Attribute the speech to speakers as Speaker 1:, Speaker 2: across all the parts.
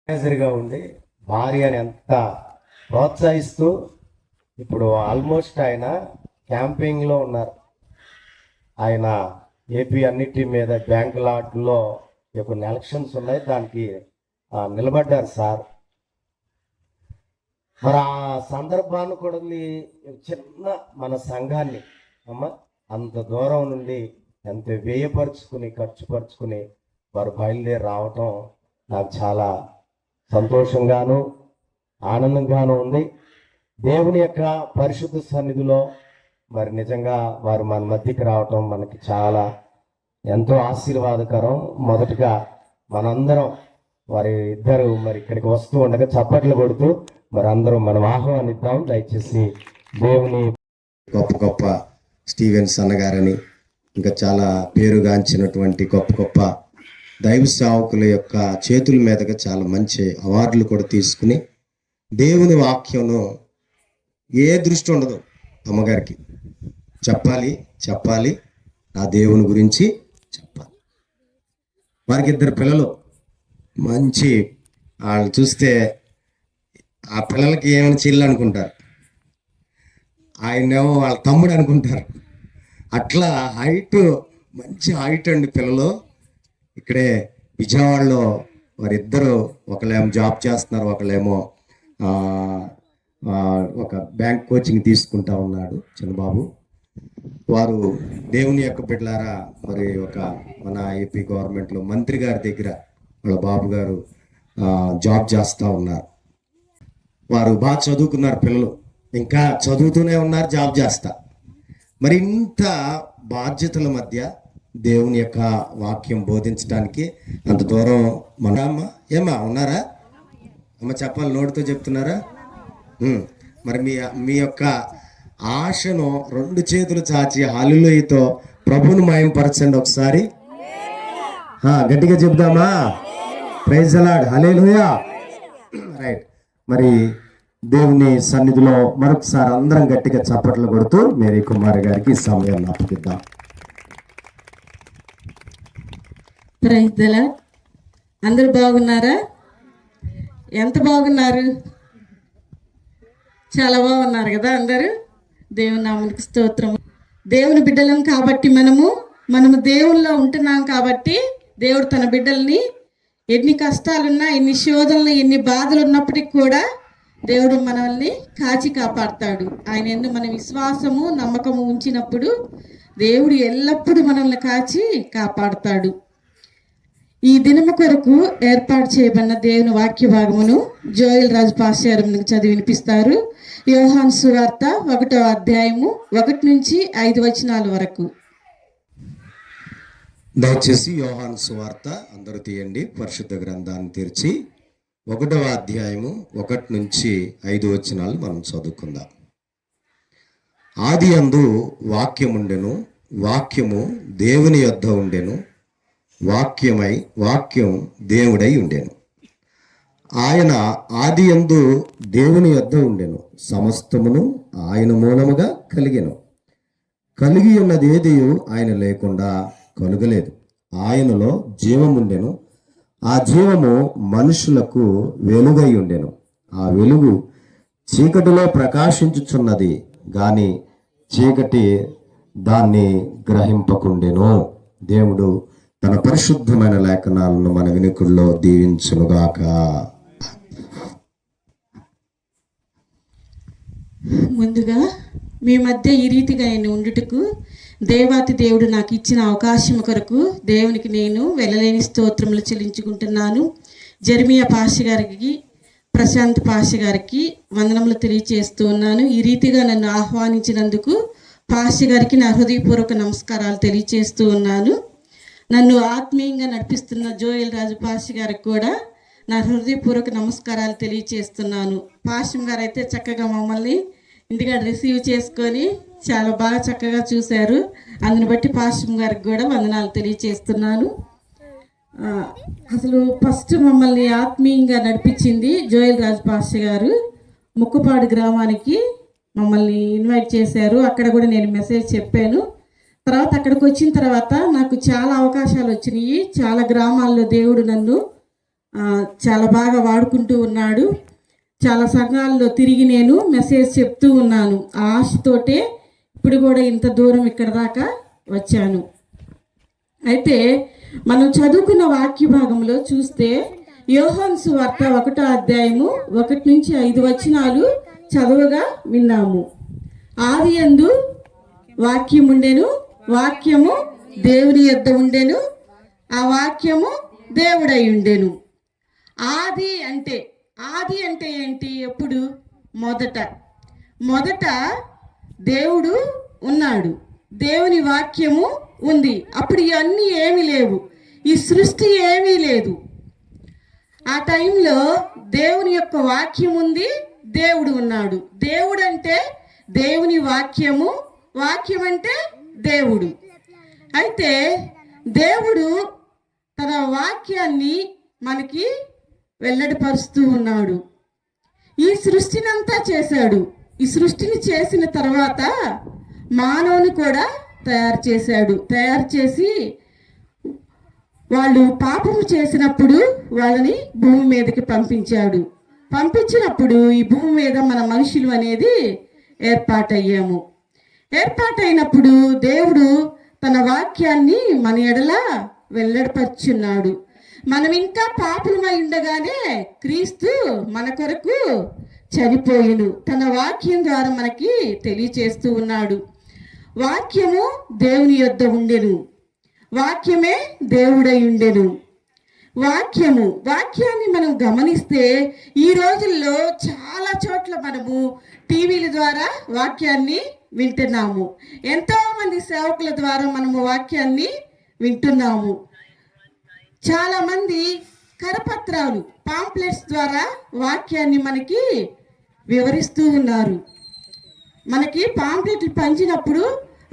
Speaker 1: మేనేజర్గా ఉండి భార్యని ఎంత ప్రోత్సహిస్తూ ఇప్పుడు ఆల్మోస్ట్ ఆయన క్యాంపింగ్లో ఉన్నారు. ఆయన ఏపీ అన్నిటి మీద బ్యాంక్ లాట్లో కొన్ని ఎలక్షన్స్ ఉన్నాయి, దానికి నిలబడ్డారు సార్. మరి ఆ సందర్భాన్ని కూడా చిన్న మన సంఘాన్ని అమ్మ అంత దూరం నుండి ఎంత వ్యయపరుచుకుని ఖర్చుపరుచుకుని వారు బయలుదేరి రావటం నాకు చాలా సంతోషంగాను ఆనందంగాను ఉంది. దేవుని యొక్క పరిశుద్ధ సన్నిధిలో మరి నిజంగా వారు మన మధ్యకి రావటం మనకి చాలా ఎంతో ఆశీర్వాదకరం. మొదటగా మనందరం వారి ఇద్దరు మరి ఇక్కడికి వస్తూ ఉండగా చప్పట్లు కొడుతూ మరి అందరం మనం ఆహ్వానిద్దాం. దయచేసి దేవుని
Speaker 2: గొప్ప గొప్ప స్టీవెన్స్ అన్నగారని ఇంకా చాలా పేరుగాంచినటువంటి గొప్ప గొప్ప దైవ సేవకుల యొక్క చేతుల మీదుగా చాలా మంచి అవార్డులు కూడా తీసుకుని దేవుని వాక్యంలో ఏ దృష్టి ఉండదు అమ్మగారికి చెప్పాలి నా దేవుని గురించి చెప్పాలి. వారికి ఇద్దరు పిల్లలు మంచి వాళ్ళు చూస్తే ఆ పిల్లలకి ఏమైనా చెల్లి అనుకుంటారు, ఆయనేమో వాళ్ళ తమ్ముడు అనుకుంటారు. అట్లా మంచి హైట్ అండి పిల్లలు. ఇక్కడే విజయవాడలో వారిద్దరు ఒకళ్ళేమో జాబ్ చేస్తున్నారు, ఒకళ్ళేమో ఒక బ్యాంక్ కోచింగ్ తీసుకుంటా ఉన్నాడు చిన్నబాబు. వారు దేవుని యొక్క బిడ్డలారా మరి మన ఏపీ గవర్నమెంట్లో మంత్రి గారి దగ్గర వాళ్ళ బాబు గారు జాబ్ చేస్తూ ఉన్నారు. వారు బాగా చదువుకున్నారు పిల్లలు, ఇంకా చదువుతూనే ఉన్నారు, జాబ్ చేస్తా. మరి ఇంత బాధ్యతల మధ్య దేవుని యొక్క వాక్యం బోధించడానికి అంత దూరం మన ఏమా ఉన్నారా అమ్మ? చెప్పాలి, నోటితో చెప్తున్నారా? మరి మీ యొక్క ఆశను రెండు చేతులు చాచి హల్లెలూయాతో ప్రభువును మహిమపరచండి ఒకసారి. గట్టిగా చెప్దామా? Praise the Lord, hallelujah. Right. మరి దేవుని సన్నిధిలో మరొకసారి అందరం గట్టిగా చప్పట్లు కొడుతూ మేరీ కుమార్ గారికి సమయాన్ని అప్పగిద్దాం.
Speaker 3: Praise the lord. అందరూ బాగున్నారా? ఎంత బాగున్నారు? చాలా బాగున్నారు కదా అందరూ. దేవుని నామమునకు స్తోత్రం. దేవుని బిడ్డలం కాబట్టి మనము దేవుల్లో ఉంటున్నాం కాబట్టి దేవుడు తన బిడ్డల్ని ఎన్ని కష్టాలున్నా, ఎన్ని శోధనలు, ఎన్ని బాధలు ఉన్నప్పటికీ కూడా దేవుడు మనల్ని కాచి కాపాడుతాడు. ఆయన యందు మన విశ్వాసము నమ్మకము ఉంచినప్పుడు దేవుడు ఎల్లప్పుడూ మనల్ని కాచి కాపాడుతాడు. ఈ దినము కొరకు ఏర్పాటు చేయబడిన దేవుని వాక్య భాగమును జోయల్ రాజు పాస్టర్ చదివి వినిపిస్తారు. యోహాను సువార్త 1వ అధ్యాయము 1 నుంచి 5 వచనాల వరకు.
Speaker 2: దయచేసి యోహాను సువార్త అందరూ తీయండి. పరిశుద్ధ గ్రంథాన్ని తెరిచి 1వ అధ్యాయము 1 నుంచి 5 వచనాలు మనం చదువుకుందాం. ఆదియందు వాక్యముండెను, వాక్యము దేవుని యొద్ద ఉండెను, వాక్యం దేవుడై ఉండెను. ఆయన ఆదియందు దేవుని యొద్ద ఉండెను, సమస్తమును ఆయన మూలముగా కలిగి ఉన్నది ఏది ఆయన లేకుండా కలుగలేదు. ఆయనలో జీవముండెను, ఆ జీవము మనుషులకు వెలుగై ఉండెను. ఆ వెలుగు చీకటిలో ప్రకాశించుచున్నది గాని చీకటి దాన్ని గ్రహింపకుండెను. దేవుడు తన పరిశుద్ధమైన లేఖనాలను మన వినికుల్లో దీవించునుగాక.
Speaker 3: ముందుగా మీ మధ్య ఈ రీతిగా నేను ఉండుటకు దేవాతి దేవుడు నాకు ఇచ్చిన అవకాశం కొరకు దేవునికి నేను వెళ్ళలేని స్తోత్రములు చెల్లించుకుంటున్నాను. జెర్మియా పాస్టర్ గారికి, ప్రశాంత్ పాస్టర్ గారికి వందనములు తెలియజేస్తూ ఉన్నాను. ఈ రీతిగా నన్ను ఆహ్వానించినందుకు పాస్టర్ గారికి నా హృదయపూర్వక నమస్కారాలు తెలియజేస్తూ ఉన్నాను. నన్ను ఆత్మీయంగా నడిపిస్తున్న జోయల్ రాజు పాస్టర్ గారికి కూడా నా హృదయపూర్వక నమస్కారాలు తెలియజేస్తున్నాను. పాస్టర్ గారు అయితే చక్కగా మమ్మల్ని ఇంటికాడ రిసీవ్ చేసుకొని చాలా బాగా చక్కగా చూశారు. అందుని బట్టి పాస్టర్ గారికి కూడా వందనాలు తెలియజేస్తున్నాను. అసలు ఫస్ట్ మమ్మల్ని ఆత్మీయంగా నడిపించింది జోయల్ రాజు పాస్టర్ గారు. ముక్కుపాడు గ్రామానికి మమ్మల్ని ఇన్వైట్ చేశారు. అక్కడ కూడా నేను మెసేజ్ చెప్పాను. తర్వాత అక్కడికి వచ్చిన తర్వాత నాకు చాలా అవకాశాలు వచ్చినాయి. చాలా గ్రామాల్లో దేవుడు నన్ను చాలా బాగా వాడుకుంటూ ఉన్నాడు. చాలా సంఘాల్లో తిరిగి నేను మెసేజ్ చెప్తూ ఉన్నాను. ఆ ఆశతోటే ఇప్పుడు కూడా ఇంత దూరం ఇక్కడ దాకా వచ్చాను. అయితే మనం చదువుకున్న వాక్య భాగంలో చూస్తే యోహాను సువార్త 1వ అధ్యాయము 1 నుంచి 5 వచనాలు చదువుగా విన్నాము. ఆదియందు వాక్యం ఉండెను, వాక్యము దేవుని యొద్ద ఉండెను, ఆ వాక్యము దేవుడై ఉండెను. ఆది అంటే ఏంటి? ఎప్పుడు? మొదట దేవుడు ఉన్నాడు, దేవుని వాక్యము ఉంది. అప్పుడు ఇవన్నీ ఏమీ లేవు, ఈ సృష్టి ఏమీ లేదు. ఆ టైంలో దేవుని యొక్క వాక్యం ఉంది, దేవుడు ఉన్నాడు. దేవుడు అంటే దేవుని వాక్యము, వాక్యం అంటే దేవుడు. అయితే దేవుడు తన వాక్యాన్ని మనకి వెల్లడిపరుస్తూ ఉన్నాడు. ఈ సృష్టినంతా చేశాడు. ఈ సృష్టిని చేసిన తర్వాత మానవుని కూడా తయారు చేసి వాళ్ళు పాపం చేసినప్పుడు వాళ్ళని భూమి మీదకి పంపించినప్పుడు ఈ భూమి మీద మన మనుషులు అనేది ఏర్పాటైనప్పుడు దేవుడు తన వాక్యాన్ని మన ఎడల వెల్లడిపరుచున్నాడు. మనం ఇంకా పాపులమై ఉండగానే క్రీస్తు మన కొరకు చనిపోయిను, తన వాక్యం ద్వారా మనకి తెలియచేస్తూ ఉన్నాడు. వాక్యము దేవుని యొద్ద ఉండెను, వాక్యమే దేవుడై ఉండెను. వాక్యాన్ని మనం గమనిస్తే ఈ రోజుల్లో చాలా చోట్ల మనము టీవీల ద్వారా వాక్యాన్ని వింటున్నాము. ఎంతో మంది సేవకుల ద్వారా మనము వాక్యాన్ని వింటున్నాము. చాలా మంది కరపత్రాలు, పాంప్లెట్స్ ద్వారా వాక్యాన్ని మనకి వివరిస్తూ ఉన్నారు. మనకి పాంప్లెట్లు పంచినప్పుడు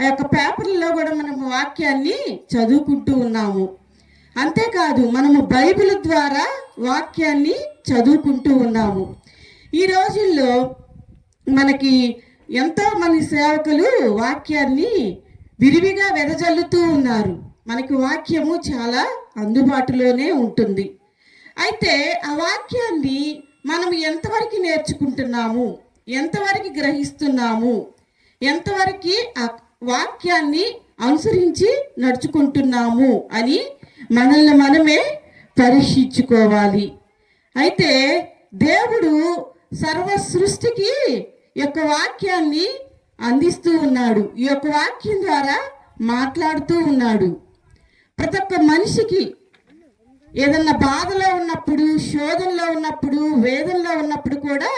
Speaker 3: ఆ యొక్క పేపర్లలో కూడా మనము వాక్యాన్ని చదువుకుంటూ ఉన్నాము. అంతేకాదు మనము బైబిల్ ద్వారా వాక్యాన్ని చదువుకుంటూ ఉన్నాము. ఈ రోజుల్లో మనకి ఎంతో మంది సేవకులు వాక్యాన్ని విరివిగా వెదజల్లుతూ ఉన్నారు. మనకి వాక్యము చాలా అందుబాటులోనే ఉంటుంది. అయితే ఆ వాక్యాన్ని మనం ఎంతవరకు నేర్చుకుంటున్నాము, ఎంతవరకు గ్రహిస్తున్నాము, ఎంతవరకు ఆ వాక్యాన్ని అనుసరించి నడుచుకుంటున్నాము అని మనల్ని మనమే పరీక్షించుకోవాలి. అయితే దేవుడు సర్వ సృష్టికి యొక్క వాక్యాన్ని అందిస్తూ ఉన్నాడు. ఈ యొక్క వాక్యం ద్వారా మాట్లాడుతూ ఉన్నాడు. ప్రతి ఒక్క మనిషికి ఏదన్నా బాధలో ఉన్నప్పుడు, శోధనలో ఉన్నప్పుడు, వేదనలో ఉన్నప్పుడు కూడా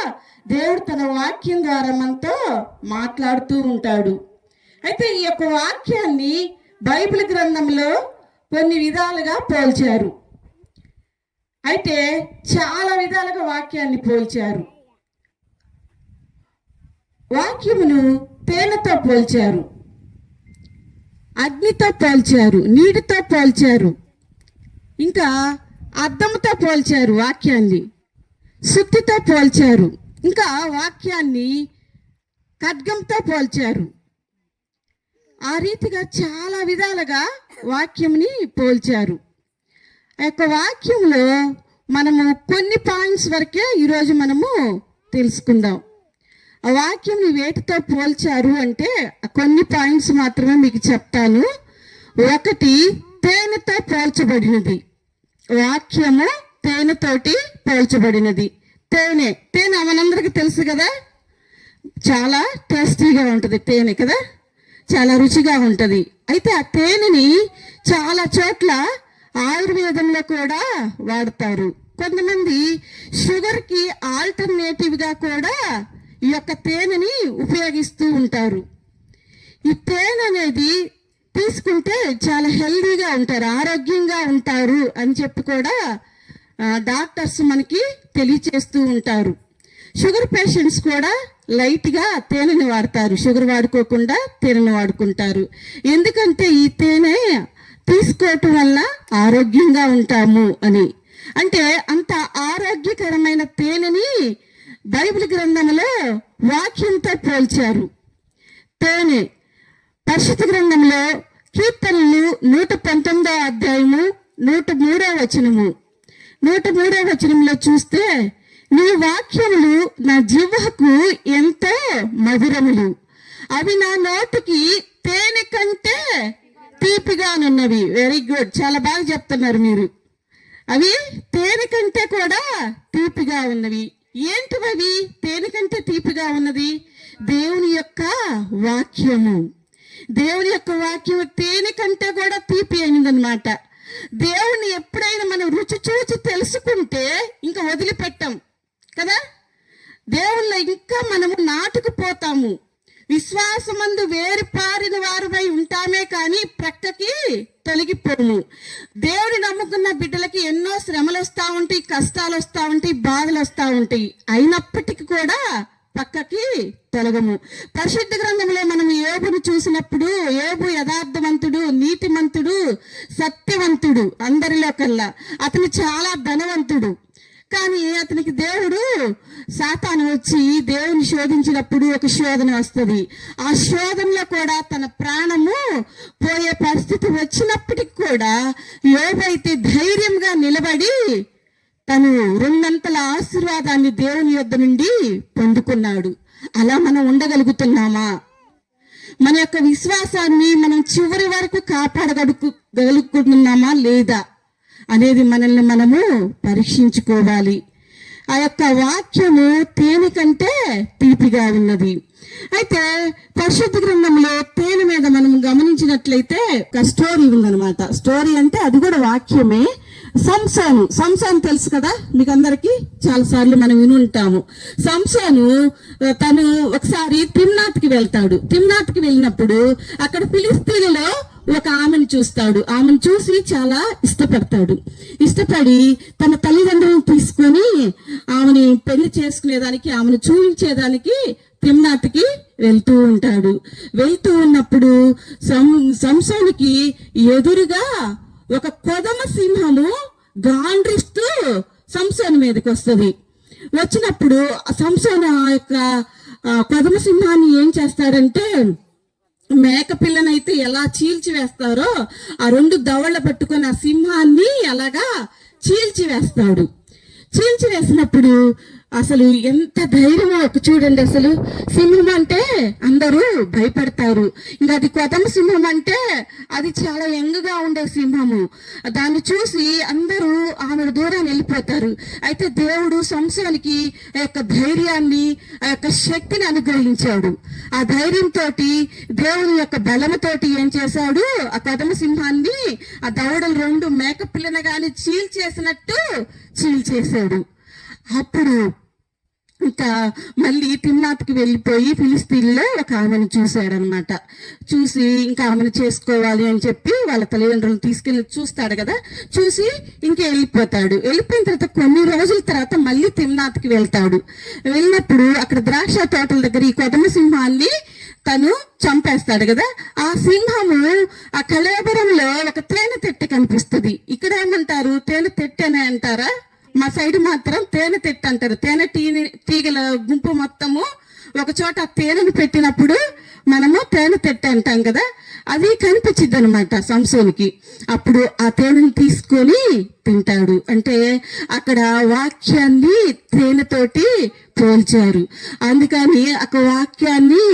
Speaker 3: దేవుడు తన వాక్యం ద్వారా మనతో మాట్లాడుతూ ఉంటాడు. అయితే ఈ యొక్క వాక్యాన్ని బైబిల్ గ్రంథంలో కొన్ని విధాలుగా పోల్చారు. అయితే చాలా విధాలుగా వాక్యాన్ని పోల్చారు. వాక్యమును తేనెతో పోల్చారు, అగ్నితో పోల్చారు, నీటితో పోల్చారు, ఇంకా అద్దంతో పోల్చారు, వాక్యాన్ని సుత్తితో పోల్చారు, ఇంకా వాక్యాన్ని ఖడ్గంతో పోల్చారు. ఆ రీతిగా చాలా విధాలుగా వాక్యంని పోల్చారు. ఆ యొక్క వాక్యంలో మనము కొన్ని పాయింట్స్ వరకే ఈరోజు మనము తెలుసుకుందాం. ఆ వాక్యం వేటితో పోల్చారు అంటే కొన్ని పాయింట్స్ మాత్రమే మీకు చెప్తాను. ఒకటి, తేనెతో పోల్చబడినది. వాక్యము తేనెతోటి పోల్చబడినది. తేనె మనందరికీ తెలుసు కదా, చాలా టేస్టీగా ఉంటుంది తేనె కదా, చాలా రుచిగా ఉంటుంది. అయితే ఆ తేనెని చాలా చోట్ల ఆయుర్వేదంలో కూడా వాడతారు. కొంతమంది షుగర్కి ఆల్టర్నేటివ్గా కూడా ఈ యొక్క తేనెని ఉపయోగిస్తూ ఉంటారు. ఈ తేనె అనేది తీసుకుంటే చాలా హెల్దీగా ఉంటారు, ఆరోగ్యంగా ఉంటారు అని చెప్పి కూడా డాక్టర్స్ మనకి తెలియచేస్తూ ఉంటారు. షుగర్ పేషెంట్స్ కూడా లైట్గా తేనెని వాడతారు, షుగర్ వాడుకోకుండా తేనెని వాడుకుంటారు. ఎందుకంటే ఈ తేనె తీసుకోవటం వల్ల ఆరోగ్యంగా ఉంటాము అని. అంటే అంత ఆరోగ్యకరమైన తేనెని బైబిల్ గ్రంథంలో వాక్యంతో పోల్చారు. తేనె పరిశుద్ధ గ్రంథంలో కీర్తనలు 119వ అధ్యాయము 103వ వచనము, 103వ వచనంలో చూస్తే, నీ వాక్యములు నా జిహ్వకు ఎంతో మధురములు, అవి నా నోటికి తేనె కంటే తీపిగానున్నవి. వెరీ గుడ్, చాలా బాగా చెప్తున్నారు మీరు. అవి తేనె కంటే కూడా తీపిగా ఉన్నవి. ఏంటివి తేనె కంటే తీపిగా ఉన్నది? దేవుని యొక్క వాక్యము. దేవుని యొక్క వాక్యము తేనె కంటే కూడా తీపి అయిందనమాట. దేవుని ఎప్పుడైనా మనం రుచి చూచి తెలుసుకుంటే ఇంకా వదిలిపెట్టాం కదా. దేవుళ్ళ ఇంకా మనము నాటుకుపోతాము. విశ్వాసమందు వేరు పారిన వారిపై ఉంటామే కానీ ప్రక్కకి తొలగిపోము. దేవుని నమ్ముకున్న బిడ్డలకి ఎన్నో శ్రమలు వస్తూ ఉంటాయి, కష్టాలు వస్తూ ఉంటాయి, బాధలు వస్తూ ఉంటాయి. అయినప్పటికీ కూడా పక్కకి తొలగము. పరిశుద్ధ గ్రంథంలో మనం యోబును చూసినప్పుడు, యోబు యథార్థవంతుడు, నీతిమంతుడు, సత్యవంతుడు, అందరిలో కల్లా అతను చాలా ధనవంతుడు. కానీ అతనికి దేవుడు సాతాను వచ్చి దేవుని శోధించినప్పుడు ఒక శోధన వస్తుంది. ఆ శోధనలో కూడా తన ప్రాణము పోయే పరిస్థితి వచ్చినప్పటికి కూడా యోబు అయితే ధైర్యంగా నిలబడి తను 2 ఆశీర్వాదాన్ని దేవుని యొద్ద నుండి పొందుకున్నాడు. అలా మనం ఉండగలుగుతున్నామా? మన యొక్క విశ్వాసాన్ని మనం చివరి వరకు కాపాడగలుగుతున్నామా లేదా అనేది మనల్ని మనము పరీక్షించుకోవాలి. ఆ యొక్క వాక్యము తేనె కంటే తీపిగా ఉన్నది. అయితే పరిశుద్ధ గ్రంథంలో తేనె మీద మనం గమనించినట్లయితే ఒక స్టోరీ ఉందన్నమాట. స్టోరీ అంటే అది కూడా వాక్యమే. సంసోను తెలుసు కదా మీకు అందరికి, చాలా సార్లు మనం విని ఉంటాము. సంసోను తను ఒకసారి తిమ్నాత్కి వెళ్తాడు. తిమ్నాత్కి వెళ్ళినప్పుడు అక్కడ ఫిలిస్తీన్లలో ఒక ఆమెను చూస్తాడు. ఆమెను చూసి చాలా ఇష్టపడతాడు. ఇష్టపడి తన తల్లిదండ్రులను తీసుకొని ఆమెని పెళ్లి చేసుకునేదానికి, ఆమెను చూపించేదానికి తిమ్నాత్కి వెళ్తూ ఉంటాడు. వెళ్తూ ఉన్నప్పుడు సంసోనుకి ఎదురుగా ఒక కొదమ సింహము గాండ్రిస్తూ సంసోను మీదకి వస్తుంది. వచ్చినప్పుడు సంసోను ఆ యొక్క కొదమ సింహాన్ని ఏం చేస్తాడంటే, మేక పిల్లనైతే ఎలా చీల్చి వేస్తారో ఆ 2 దవళ్ళ పట్టుకొని ఆ సింహాన్ని అలాగా చీల్చి వేస్తాడు. చీల్చి వేసినప్పుడు అసలు ఎంత ధైర్యమో చూడండి. అసలు సింహం అంటే అందరూ భయపడతారు. ఇంకా అది కొదమ సింహం అంటే అది చాలా యంగ్గా ఉండే సింహము. దాన్ని చూసి అందరూ ఆమె దూరాన్ని వెళ్ళిపోతారు. అయితే దేవుడు సంసోనుకి ఆ యొక్క ధైర్యాన్ని, ఆ యొక్క శక్తిని అనుగ్రహించాడు. ఆ ధైర్యంతో దేవుని యొక్క బలముతోటి ఏం చేశాడు, ఆ కొదమ సింహాన్ని ఆ దవడలు 2 మేక పిల్లన గాని చీల్చేసినట్టు చీల్చేశాడు. అప్పుడు ఇంకా మళ్ళీ తిమ్నాత్కి వెళ్ళిపోయి ఫిలిస్తీన్లో ఒక ఆమెను చూశాడనమాట. చూసి ఇంకా ఆమెను చేసుకోవాలి అని చెప్పి వాళ్ళ తల్లిదండ్రులను తీసుకెళ్ళి చూస్తాడు కదా. చూసి ఇంకా వెళ్ళిపోతాడు. వెళ్ళిపోయిన తర్వాత కొన్ని రోజుల తర్వాత మళ్ళీ తిమ్నాత్కి వెళ్తాడు. వెళ్ళినప్పుడు అక్కడ ద్రాక్ష తోటల దగ్గర ఈ కొదమ సింహాన్ని తను చంపేస్తాడు కదా. ఆ సింహము ఆ కళేబరంలో ఒక తేనె తెట్టె కనిపిస్తుంది. ఇక్కడ ఏమంటారు, తేనె తెట్టెనే అంటారా? మా సైడ్ మాత్రం తేనె తెట్టు అంటారు. తేనె తీగల గుంపు మొత్తము ఒక చోట తేనెను పెట్టినప్పుడు మనము తేనె తెట్టు అంటాం కదా. అది కనిపించిద్ది అనమాట సంసోనుకి. అప్పుడు ఆ తేనెను తీసుకొని తింటాడు. అంటే అక్కడ వాక్యాన్ని తేనెతోటి పోల్చారు. అందుకని ఒక వాక్యాన్ని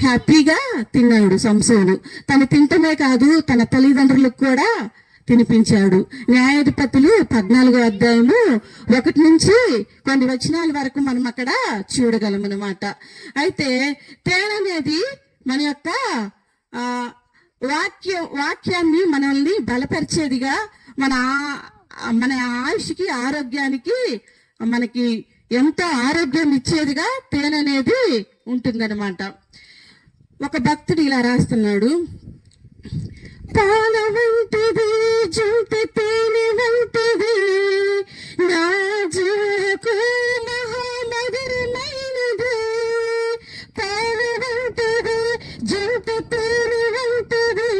Speaker 3: హ్యాపీగా తిన్నాడు సంసోను. తను తింటమే కాదు, తన తల్లిదండ్రులకు కూడా తినిపించాడు. న్యాయాధిపతులు 14వ అధ్యాయము 1 నుంచి కొన్ని వచనాల వరకు మనం అక్కడ చూడగలం అన్నమాట. అయితే తేనె అనేది మన యొక్క వాక్యాన్ని మనల్ని బలపరిచేదిగా, మన ఆయుష్కి, ఆరోగ్యానికి, మనకి ఎంతో ఆరోగ్యం ఇచ్చేదిగా తేనె అనేది ఉంటుందన్నమాట. ఒక భక్తుడు ఇలా రాస్తున్నాడు, పాల వంటిది జంటి తేనె వంటిది నా జీవకు మహామధురమైనది. పాల వంటిది జంటి తేనె వంటిది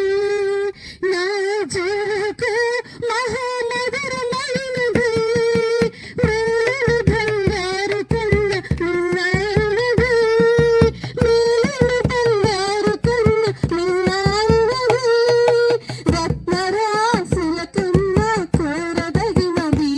Speaker 3: నా జీవకు మహామధురమైనది. మేలు బంగారు కన్న నాయనది, మేలు బంగారు కన్న నాయనది, రత్నరాశుల కన్నా కోరదగినది.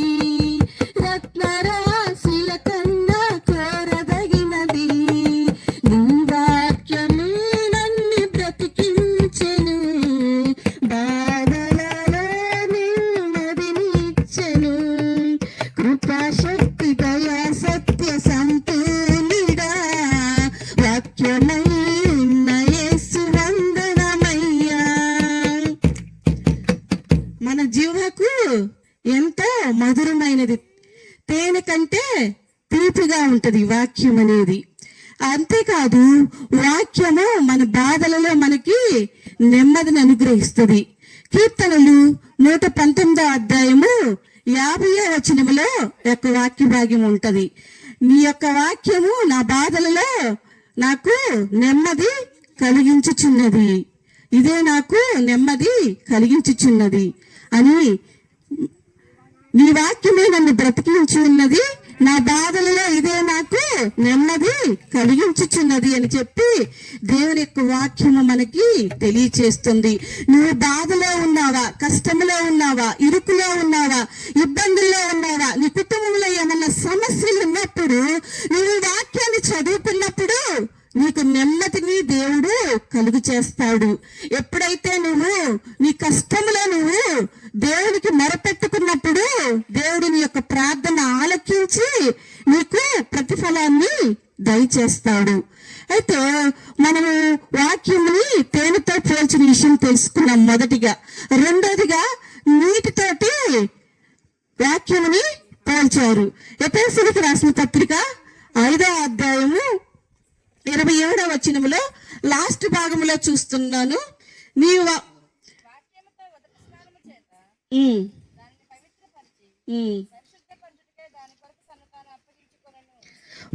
Speaker 3: ఉంటది వాక్యం అనేది. అంతేకాదు వాక్యము మన బాధలలో మనకి నెమ్మదిని అనుగ్రహిస్తుంది. కీర్తనలు 119వ అధ్యాయము 50వ వచనములో యొక్క వాక్య భాగ్యం ఉంటది. నీ యొక్క వాక్యము నా బాధలలో నాకు నెమ్మది కలిగించుచున్నది, ఇదే నాకు నెమ్మది కలిగించుచున్నది అని, నీ వాక్యమే నన్ను బ్రతికించి ఉన్నది, నా బాధలలో ఇదే నాకు నెమ్మది కలిగించుచున్నది అని చెప్పి దేవుని యొక్క వాక్యము మనకి తెలియచేస్తుంది. నువ్వు బాధలో ఉన్నావా, కష్టంలో ఉన్నావా, ఇరుకులో ఉన్నావా, ఇబ్బందుల్లో ఉన్నావా, నీ కుటుంబంలో ఏమన్నా సమస్యలు ఉన్నప్పుడు నువ్వు వాక్యాన్ని చదువుకున్నప్పుడు నీకు నెమ్మదిని దేవుడు కలుగు చేస్తాడు. ఎప్పుడైతే నువ్వు నీ కష్టంలో నువ్వు దేవునికి మొరపెట్టుకున్నప్పుడు దేవుడు నీ యొక్క ప్రార్థన ఆలకించి నీకు ప్రతిఫలాన్ని దయచేస్తాడు. అయితే మనము వాక్యముని తేనెతో పోల్చిన విషయం తెలుసుకున్నాం మొదటిగా. రెండోదిగా నీటితోటి వాక్యముని పోల్చారు. ఎఫెసీయులకు రాసిన పత్రిక 5వ అధ్యాయము 27వ వచనములో లాస్ట్ భాగంలో చూస్తున్నాను.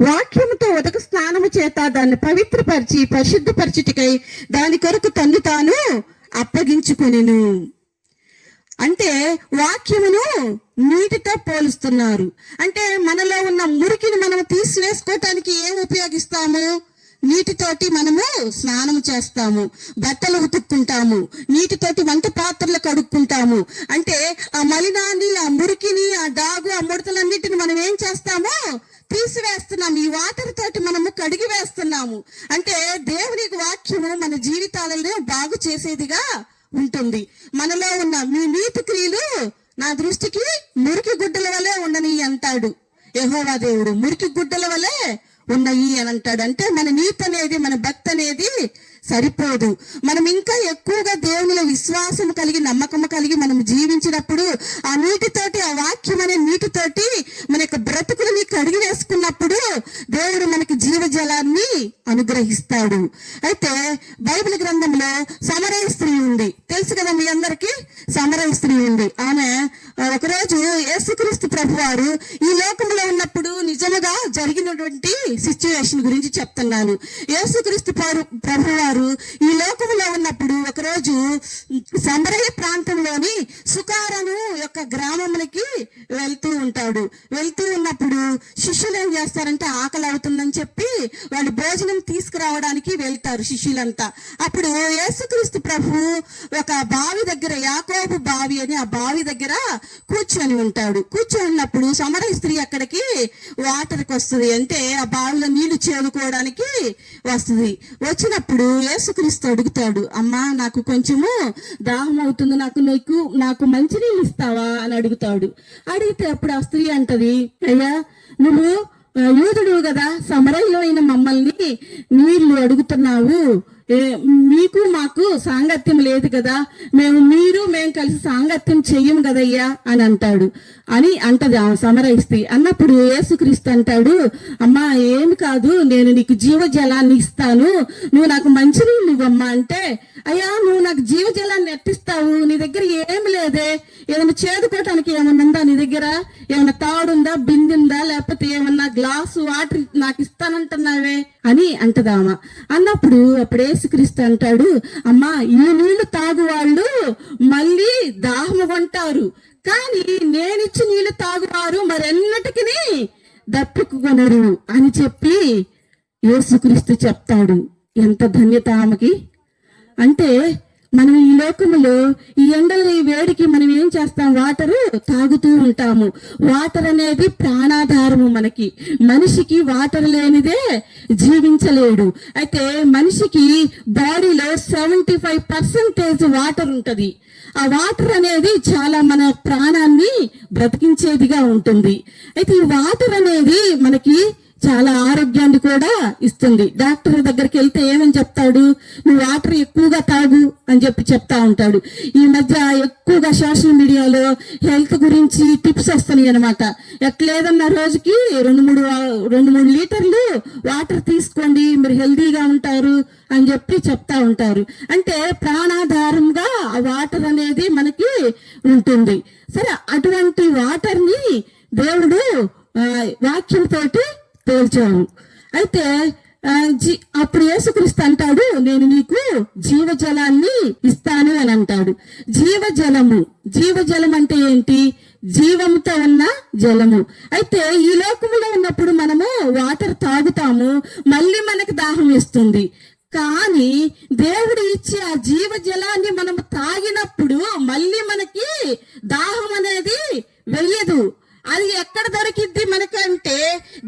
Speaker 3: వాక్యముతో ఉదక స్నానము చేత దాన్ని పవిత్రపరిచి పరిశుద్ధపరచుటకై దాని కొరకు తన్ను తాను అప్పగించుకొనెను. అంటే వాక్యమును నీటితో పోలుస్తున్నారు. అంటే మనలో ఉన్న మురికిని మనం తీసివేసుకోవటానికి ఏం ఉపయోగిస్తాము? నీటితోటి మనము స్నానం చేస్తాము, బట్టలు ఉతుక్కుంటాము, నీటితోటి వంట పాత్రలు కడుక్కుంటాము. అంటే ఆ మలినాన్ని, ఆ మురికిని, ఆ డాగు, ఆ ముడతలన్నిటిని మనం ఏం చేస్తాము? తీసివేస్తున్నాము. ఈ వాటర్ తోటి మనము కడిగి వేస్తున్నాము. అంటే దేవుని వాక్యము మన జీవితాలను బాగు చేసేదిగా ఉంటుంది. మనలో ఉన్న మీ నీతి క్రియలు నా దృష్టికి మురికి గుడ్డల వలె ఉండని అంటాడు యెహోవా దేవుడు. మురికి గుడ్డల వలె ఉన్నాయి అని అంటాడు. అంటే మన నీతి అనేది, మన భక్తి అనేది సరిపోదు. మనం ఇంకా ఎక్కువగా దేవునిలో విశ్వాసం కలిగి, నమ్మకం కలిగి మనం జీవించినప్పుడు ఆ నీటితోటి, ఆ వాక్యం అనే నీటితోటి మన యొక్క బ్రతుకులని కడిగి వేసుకున్నప్పుడు దేవుడు మనకి జీవజలాన్ని అనుగ్రహిస్తాడు. అయితే బైబిల్ గ్రంథంలో సమరయ స్త్రీ ఉంది, తెలుసు కదా మీ అందరికీ. సమరయ స్త్రీ ఉంది. ఆమె ఒకరోజు యేసుక్రీస్తు ప్రభు వారు ఈ లోకంలో ఉన్నప్పుడు నిజముగా జరిగినటువంటి సిచ్యువేషన్ గురించి చెప్తున్నాను. యేసుక్రీస్తు ప్రభు వారు ఈ లోకంలో ఉన్నప్పుడు ఒకరోజు సమరయ ప్రాంతంలోని సుకారను యొక్క గ్రామంలోకి వెళ్తూ ఉంటాడు. వెళ్తూ ఉన్నప్పుడు శిష్యులు ఏం చేస్తారంటే ఆకలి అవుతుందని చెప్పి వాళ్ళు భోజనం తీసుకురావడానికి వెళ్తారు శిష్యులంతా. అప్పుడు యేసుక్రీస్తు ప్రభు ఒక బావి దగ్గర, యాకోబు బావి అని ఆ బావి దగ్గర కూర్చొని ఉంటాడు. కూర్చొని ఉన్నప్పుడు సమరయ స్త్రీ అక్కడికి వాటర్కి వస్తుంది. అంటే ఆ బావిలో నీళ్లు చేదుకోవడానికి వస్తుంది. వచ్చినప్పుడు యేసుక్రీస్తు అడుగుతాడు, అమ్మా నాకు కొంచెము దాహం అవుతుంది, నాకు మంచినీళ్ళు ఇస్తావా అని అడుగుతాడు. అడిగితే అప్పుడు ఆ స్త్రీ అంటది, అయ్యా నువ్వు యూదుడు కదా, సమరయ్యలో అయిన మమ్మల్ని నీళ్లు అడుగుతున్నావు, మీకు మాకు సాంగత్యం లేదు కదా, మేము కలిసి సాంగత్యం చెయ్యము కదయ్యా అని అంటది ఆ సమరయిస్తి. అన్నప్పుడు యేసుక్రీస్తు అంటాడు, అమ్మా ఏమి కాదు, నేను నీకు జీవజలాన్ని ఇస్తాను, నువ్వు నాకు మంచినీళ్ళు ఇవ్వమ్మా. అంటే అయ్యా నువ్వు నాకు జీవజలాన్ని ఎట్టిస్తావు, నీ దగ్గర ఏమి లేదే, ఏదైనా చేదుకోవటానికి ఏమన్నా ఉందా నీ దగ్గర, ఏమన్నా తాడుందా, బిందుందా, లేకపోతే ఏమన్నా గ్లాసు వాటర్ నాకు ఇస్తానంటున్నావే అని అంటదామా. అన్నప్పుడు అప్పుడు యేసుక్రీస్తు అంటాడు, అమ్మా ఈ నీళ్లు తాగు వాళ్ళు మళ్ళీ దాహము కొంటారు, కానీ నేనిచ్చి నీళ్లు తాగువారు మరెన్నటికి దప్పుకొనరు అని చెప్పి యేసుక్రీస్తు చెప్తాడు. ఎంత ధన్యత ఆమెకి. అంటే మనం ఈ లోకములో ఈ ఎండలు, ఈ వేడికి మనం ఏం చేస్తాం? వాటరు తాగుతూ ఉంటాము. వాటర్ అనేది ప్రాణాధారము. మనిషికి వాటర్ లేనిదే జీవించలేడు. అయితే మనిషికి బాడీలో 75% వాటర్ ఉంటది. ఆ వాటర్ అనేది చాలా మన ప్రాణాన్ని బ్రతికించేదిగా ఉంటుంది. అయితే ఈ వాటర్ అనేది మనకి చాలా ఆరోగ్యాన్ని కూడా ఇస్తుంది. డాక్టర్ దగ్గరికి వెళ్తే ఏమని చెప్తాడు, నువ్వు వాటర్ ఎక్కువగా తాగు అని చెప్తా ఉంటాడు. ఈ మధ్య ఎక్కువగా సోషల్ మీడియాలో హెల్త్ గురించి టిప్స్ వస్తున్నాయి అనమాట. ఎట్లేదన్నా రోజుకి 2-3 లీటర్లు వాటర్ తీసుకోండి, మీరు హెల్దీగా ఉంటారు అని చెప్తా ఉంటారు. అంటే ప్రాణాధారంగా ఆ వాటర్ అనేది మనకి ఉంటుంది. సరే, అటువంటి వాటర్ని దేవుడు వాక్యంతో పోల్చాడు. అయితే అప్పుడు యేసుక్రీస్తు అంటాడు, నేను నీకు జీవజలాన్ని ఇస్తాను అని అంటాడు. జీవజలం అంటే ఏంటి? జీవంతో ఉన్న జలము. అయితే ఈ లోకములో ఉన్నప్పుడు మనము వాటర్ తాగుతాము, మళ్ళీ మనకు దాహం ఇస్తుంది. కానీ దేవుడు ఇచ్చే ఆ జీవజలాన్ని మనం తాగినప్పుడు మళ్ళీ మనకి దాహం అనేది వెయ్యదు. అది ఎక్కడ దొరికిద్ది మనకంటే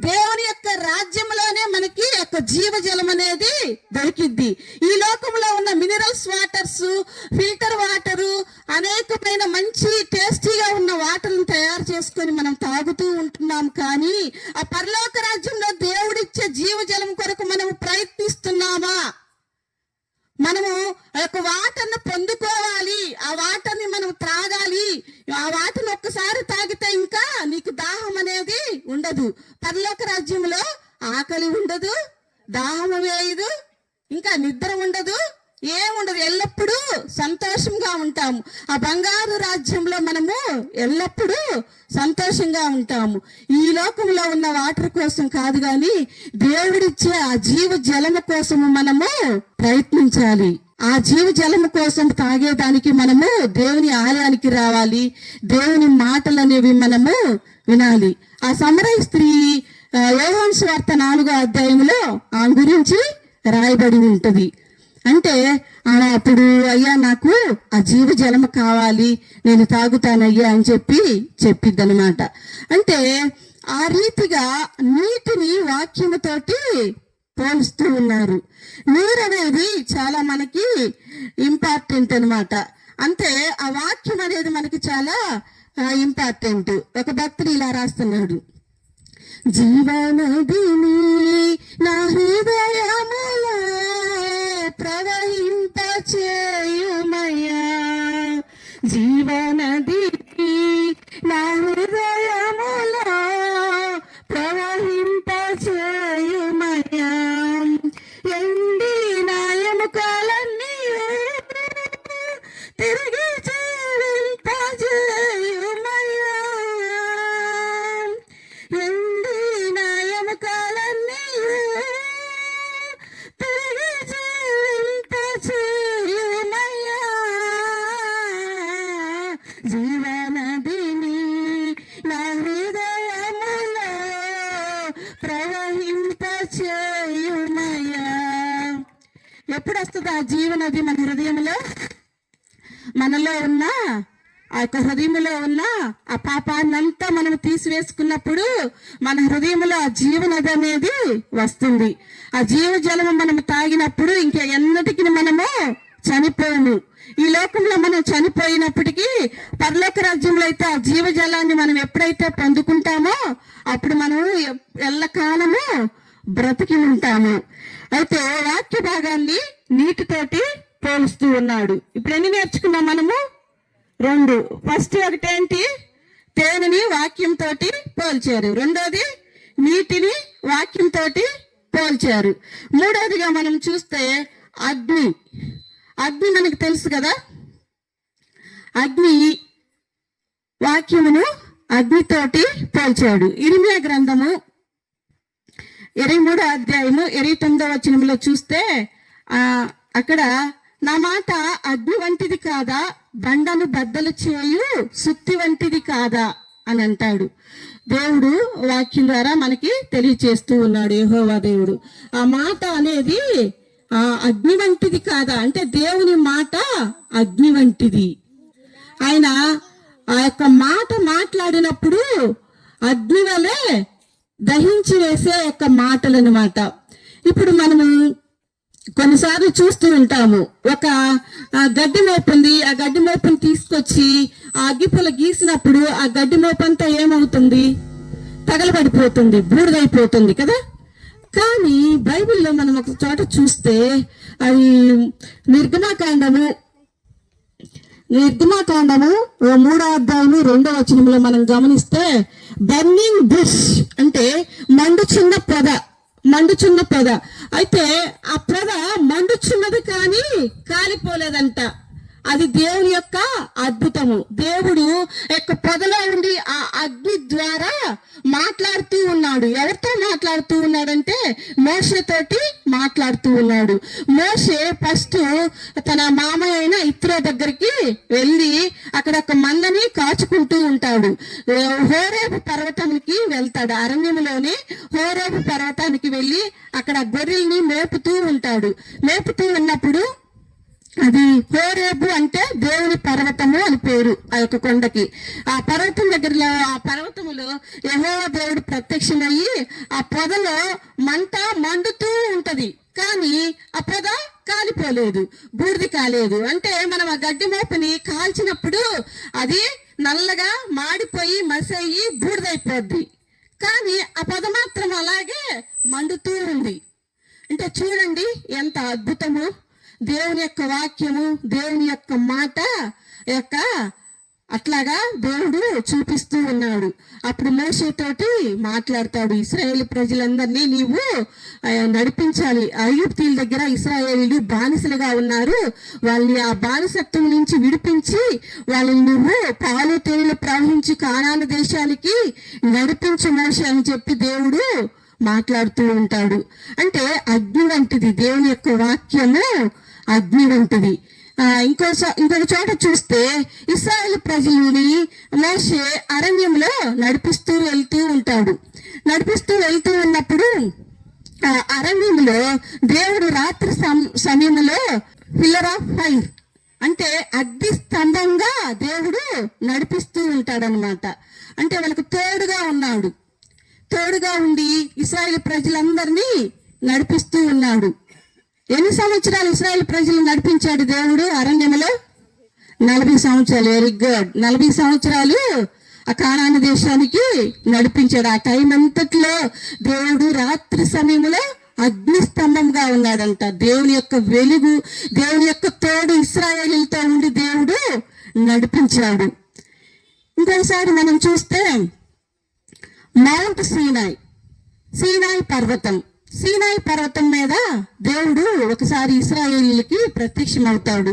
Speaker 3: దేవుని యొక్క రాజ్యంలోనే మనకి యొక్క జీవజలం అనేది దొరికిద్ది. ఈ లోకంలో ఉన్న మినరల్స్ వాటర్స్, ఫిల్టర్ వాటరు, అనేకమైన మంచి టేస్టీగా ఉన్న వాటర్లను తయారు చేసుకొని మనం తాగుతూ ఉంటున్నాం. కానీ ఆ పరలోక రాజ్యంలో దేవుడిచ్చే జీవజలం కొరకు మనం ప్రయత్నిస్తున్నామా? మనము ఆ యొక్క వాటర్ని పొందుకోవాలి, ఆ వాటర్ని మనం త్రాగాలి. ఆ వాటర్ని ఒక్కసారి తాగితే ఇంకా నీకు దాహం అనేది ఉండదు. పరలోక రాజ్యంలో ఆకలి ఉండదు, దాహం వేయదు, ఇంకా నిద్ర ఉండదు, ఏముండదు. ఎల్లప్పుడూ సంతోషంగా ఉంటాము. ఆ బంగారు రాజ్యంలో మనము ఎల్లప్పుడూ సంతోషంగా ఉంటాము. ఈ లోకంలో ఉన్న వాటర్ కోసం కాదు, కానీ దేవుడిచ్చే ఆ జీవ జలము కోసము మనము ప్రయత్నించాలి. ఆ జీవ జలము కోసం తాగేదానికి మనము దేవుని ఆలయానికి రావాలి. దేవుని మాటలు అనేవి మనము వినాలి. ఆ సమరయ స్త్రీ యోహాను సువార్త 4వ అధ్యాయంలో ఆమె గురించి రాయబడి ఉంటది. అంటే ఆమె అప్పుడు, అయ్యా నాకు ఆ జీవ జలము కావాలి, నేను తాగుతానయ్యా అని చెప్పిద్దనమాట. అంటే ఆ రీతిగా నీటిని వాక్యముతోటి పోలుస్తూ ఉన్నారు. నీరు అనేది చాలా మనకి ఇంపార్టెంట్ అనమాట. అంటే ఆ వాక్యం అనేది మనకి చాలా ఇంపార్టెంట్. ఒక భక్తుడు ఇలా రాస్తున్నాడు, జీవనదిని నా హృదయములో ప్రవహింప చేయుమయ్యా, జీవనదిని నా హృదయములో ప్రవహింప చేయుమయ్యా, ఎండిన ఎముకలన్నీ తిరిగి జీవింప చేయుమయ్యా, ఎండిన ఎముకలన్నీ తిరిగి జీవింప చేయుమయ్యా, జీవనదిని నా హృదయములో ప్రవహింప చేయుమయ్యా. ఎప్పుడు వస్తుంది ఆ జీవనది మన హృదయంలో? మనలో ఉన్న ఆ యొక్క హృదయంలో ఉన్న ఆ పాపాన్నంతా మనం తీసివేసుకున్నప్పుడు మన హృదయంలో ఆ జీవనది అనేది వస్తుంది. ఆ జీవజలము మనం తాగినప్పుడు ఇంకా ఎన్నటికి మనము చనిపోము. ఈ లోకంలో మనం చనిపోయినప్పటికీ పరలోక రాజ్యంలో అయితే ఆ జీవజలాన్ని మనం ఎప్పుడైతే పొందుకుంటామో అప్పుడు మనం ఎల్లకాలము బ్రతికి ఉంటాము. అయితే వాక్య భాగాన్ని నీటితోటి పోలుస్తూ ఉన్నాడు. ఇప్పుడు ఎన్ని నేర్చుకున్నాం మనము? 2. ఫస్ట్ ఒకటేంటి? తేనెని వాక్యంతో పోల్చారు. రెండోది నీటిని వాక్యంతో పోల్చారు. మూడోదిగా మనం చూస్తే అగ్ని మనకు తెలుసు కదా. అగ్ని వాక్యమును అగ్నితోటి పోల్చాడు. ఇర్మియా గ్రంథము 23వ అధ్యాయము 29వ వచనంలో చూస్తే అక్కడ, నా మాట అగ్ని వంటిది కాదా, బండను బద్దలు చేయు సుత్తి వంటిది కాదా అని అంటాడు. దేవుడు వాక్యం ద్వారా మనకి తెలియచేస్తూ ఉన్నాడు యెహోవా దేవుడు. ఆ మాట అనేది అగ్ని వంటిది కాదా అంటే దేవుని మాట అగ్ని వంటిది. ఆయన ఆ యొక్క మాట మాట్లాడినప్పుడు అగ్ని వలె దహించి వేసే యొక్క మాటలు అన్నమాట. ఇప్పుడు మనము కొన్నిసార్లు చూస్తూ ఉంటాము, ఒక గడ్డి మోపుంది, ఆ గడ్డి మోపుని తీసుకొచ్చి ఆ అగ్గిపుల్ల గీసినప్పుడు ఆ గడ్డి మోపంతా ఏమవుతుంది? తగలబడిపోతుంది, బూడిదైపోతుంది కదా. కానీ బైబిల్లో మనం ఒక చోట చూస్తే అది నిర్గమాకాండము 3వ అధ్యాయము 2వ వచనంలో మనం గమనిస్తే బర్నింగ్ బుష్ అంటే మండుచున్న పొద. అయితే ఆ పొద మండుచున్నది కానీ కాలిపోలేదంట. అది దేవుని యొక్క అద్భుతము. దేవుడు యొక్క పొదలో ఉండి ఆ అగ్ని ద్వారా మాట్లాడుతూ ఉన్నాడు. ఎవరితో మాట్లాడుతూ ఉన్నాడంటే మోషేతోటి మాట్లాడుతూ ఉన్నాడు. మోషే ఫస్ట్ తన మామయ్య అయిన ఇత్రో దగ్గరికి వెళ్ళి అక్కడ ఒక మందని కాచుకుంటూ ఉంటాడు. హోరేబు పర్వతానికి వెళ్తాడు. అరణ్యంలోనే హోరేబు పర్వతానికి వెళ్ళి అక్కడ గొర్రెల్ని మేపుతూ ఉంటాడు. మేపుతూ ఉన్నప్పుడు అది హోరేబు అంటే దేవుని పర్వతము అని పేరు ఆ యొక్క కొండకి. ఆ పర్వతం దగ్గరలో ఆ పర్వతములో యెహోవా దేవుడు ప్రత్యక్షమయ్యి ఆ పొదలో మండుతూ ఉంటది. కానీ ఆ పొద కాలిపోలేదు, బూడిది కాలేదు. అంటే మనం ఆ గడ్డి మోపని కాల్చినప్పుడు అది నల్లగా మాడిపోయి మసయ్యి బూడిదైపోద్ది. కానీ ఆ పొద మాత్రం అలాగే మండుతూ ఉంది. అంటే చూడండి ఎంత అద్భుతము. దేవుని యొక్క వాక్యము, దేవుని యొక్క మాట యొక్క అట్లాగా దేవుడు చూపిస్తూ ఉన్నాడు. అప్పుడు మోషేతోటి మాట్లాడతాడు. ఇశ్రాయేల్ ప్రజలందరినీ నీవు నడిపించాలి. ఐగుప్తీయుల దగ్గర ఇశ్రాయేలీలు బానిసలుగా ఉన్నారు. వాళ్ళని ఆ బానిసత్వం నుంచి విడిపించి వాళ్ళని నువ్వు పాలు తేనెలు ప్రవహించి కానాను దేశానికి నడిపించు మోషే అని చెప్పి దేవుడు మాట్లాడుతూ ఉంటాడు. అంటే అగ్ని వంటిది దేవుని యొక్క వాక్యము, అగ్ని వంటిది. ఇంకొక చోట చూస్తే ఇశ్రాయేలు ప్రజలని మోషే అరణ్యంలో నడిపిస్తూ వెళ్తూ ఉంటాడు. నడిపిస్తూ వెళ్తూ ఉన్నప్పుడు అరణ్యంలో దేవుడు రాత్రి సమయంలో పిల్లర్ ఆఫ్ ఫైర్ అంటే అగ్ని స్తంభంగా దేవుడు నడిపిస్తూ ఉంటాడనమాట. అంటే వాళ్ళకు తోడుగా ఉన్నాడు. తోడుగా ఉండి ఇశ్రాయేలు ప్రజలందరినీ నడిపిస్తూ ఉన్నాడు. ఎన్ని సంవత్సరాలు ఇశ్రాయేల్ ప్రజలు నడిపించాడు దేవుడు అరణ్యంలో? 40 సంవత్సరాలు. Very good. 40 సంవత్సరాలు ఆ కానాను దేశానికి నడిపించాడు. ఆ టైం అంతట్లో దేవుడు రాత్రి సమయంలో అగ్ని స్తంభంగా ఉన్నాడంట. దేవుని యొక్క వెలుగు, దేవుని యొక్క తోడు ఇశ్రాయేలీలతో ఉండి దేవుడు నడిపించాడు. ఇంకోసారి మనం చూస్తే మౌంట్ సీనాయి పర్వతం మీద దేవుడు ఒకసారి ఇశ్రాయేలీలకి ప్రత్యక్షమవుతాడు.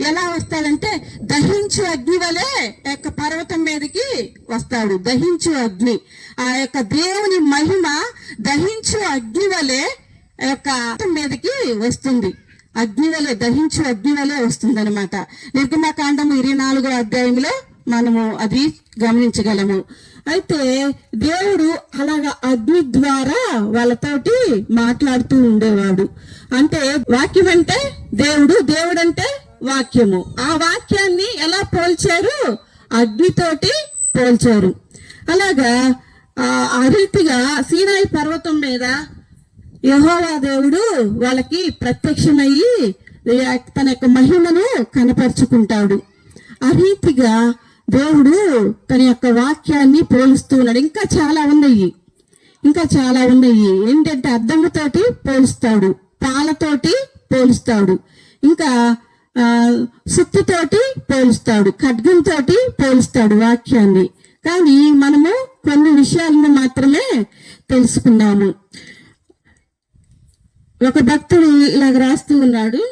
Speaker 3: ఎలా వస్తాడంటే దహించు అగ్ని వలె యొక్క పర్వతం మీదకి వస్తాడు. దహించు అగ్ని, ఆ యొక్క దేవుని మహిమ దహించు అగ్ని వలె యొక్క మీదకి వస్తుంది. అగ్ని వలె, దహించు అగ్ని వలె వస్తుంది అనమాట. నిర్గమకాండము 24వ అధ్యాయంలో మనము అది గమనించగలము. అయితే దేవుడు అలాగా అగ్ని ద్వారా వాళ్ళతోటి మాట్లాడుతూ ఉండేవాడు. అంటే వాక్యం అంటే దేవుడు అంటే వాక్యము. ఆ వాక్యాన్ని ఎలా పోల్చారు? అగ్నితోటి పోల్చారు. అలాగా ఆ రీతిగా సీనాయి పర్వతం మీద యెహోవా దేవుడు వాళ్ళకి ప్రత్యక్షమయ్యి తన యొక్క మహిమను కనపరుచుకుంటాడు. ఆ రీతిగా దేవుడు తన యొక్క వాక్యాన్ని పోలుస్తూ ఉన్నాడు. ఇంకా చాలా ఉన్నాయి. ఏంటంటే అద్దముతోటి పోలుస్తాడు, పాలతోటి పోలుస్తాడు, ఇంకా సుత్తితోటి పోలుస్తాడు, ఖడ్గంతో పోలుస్తాడు వాక్యాన్ని. కానీ మనము కొన్ని విషయాలను మాత్రమే తెలుసుకున్నాము. ఒక భక్తుడు ఇలాగ రాస్తూ ఉన్నాడు.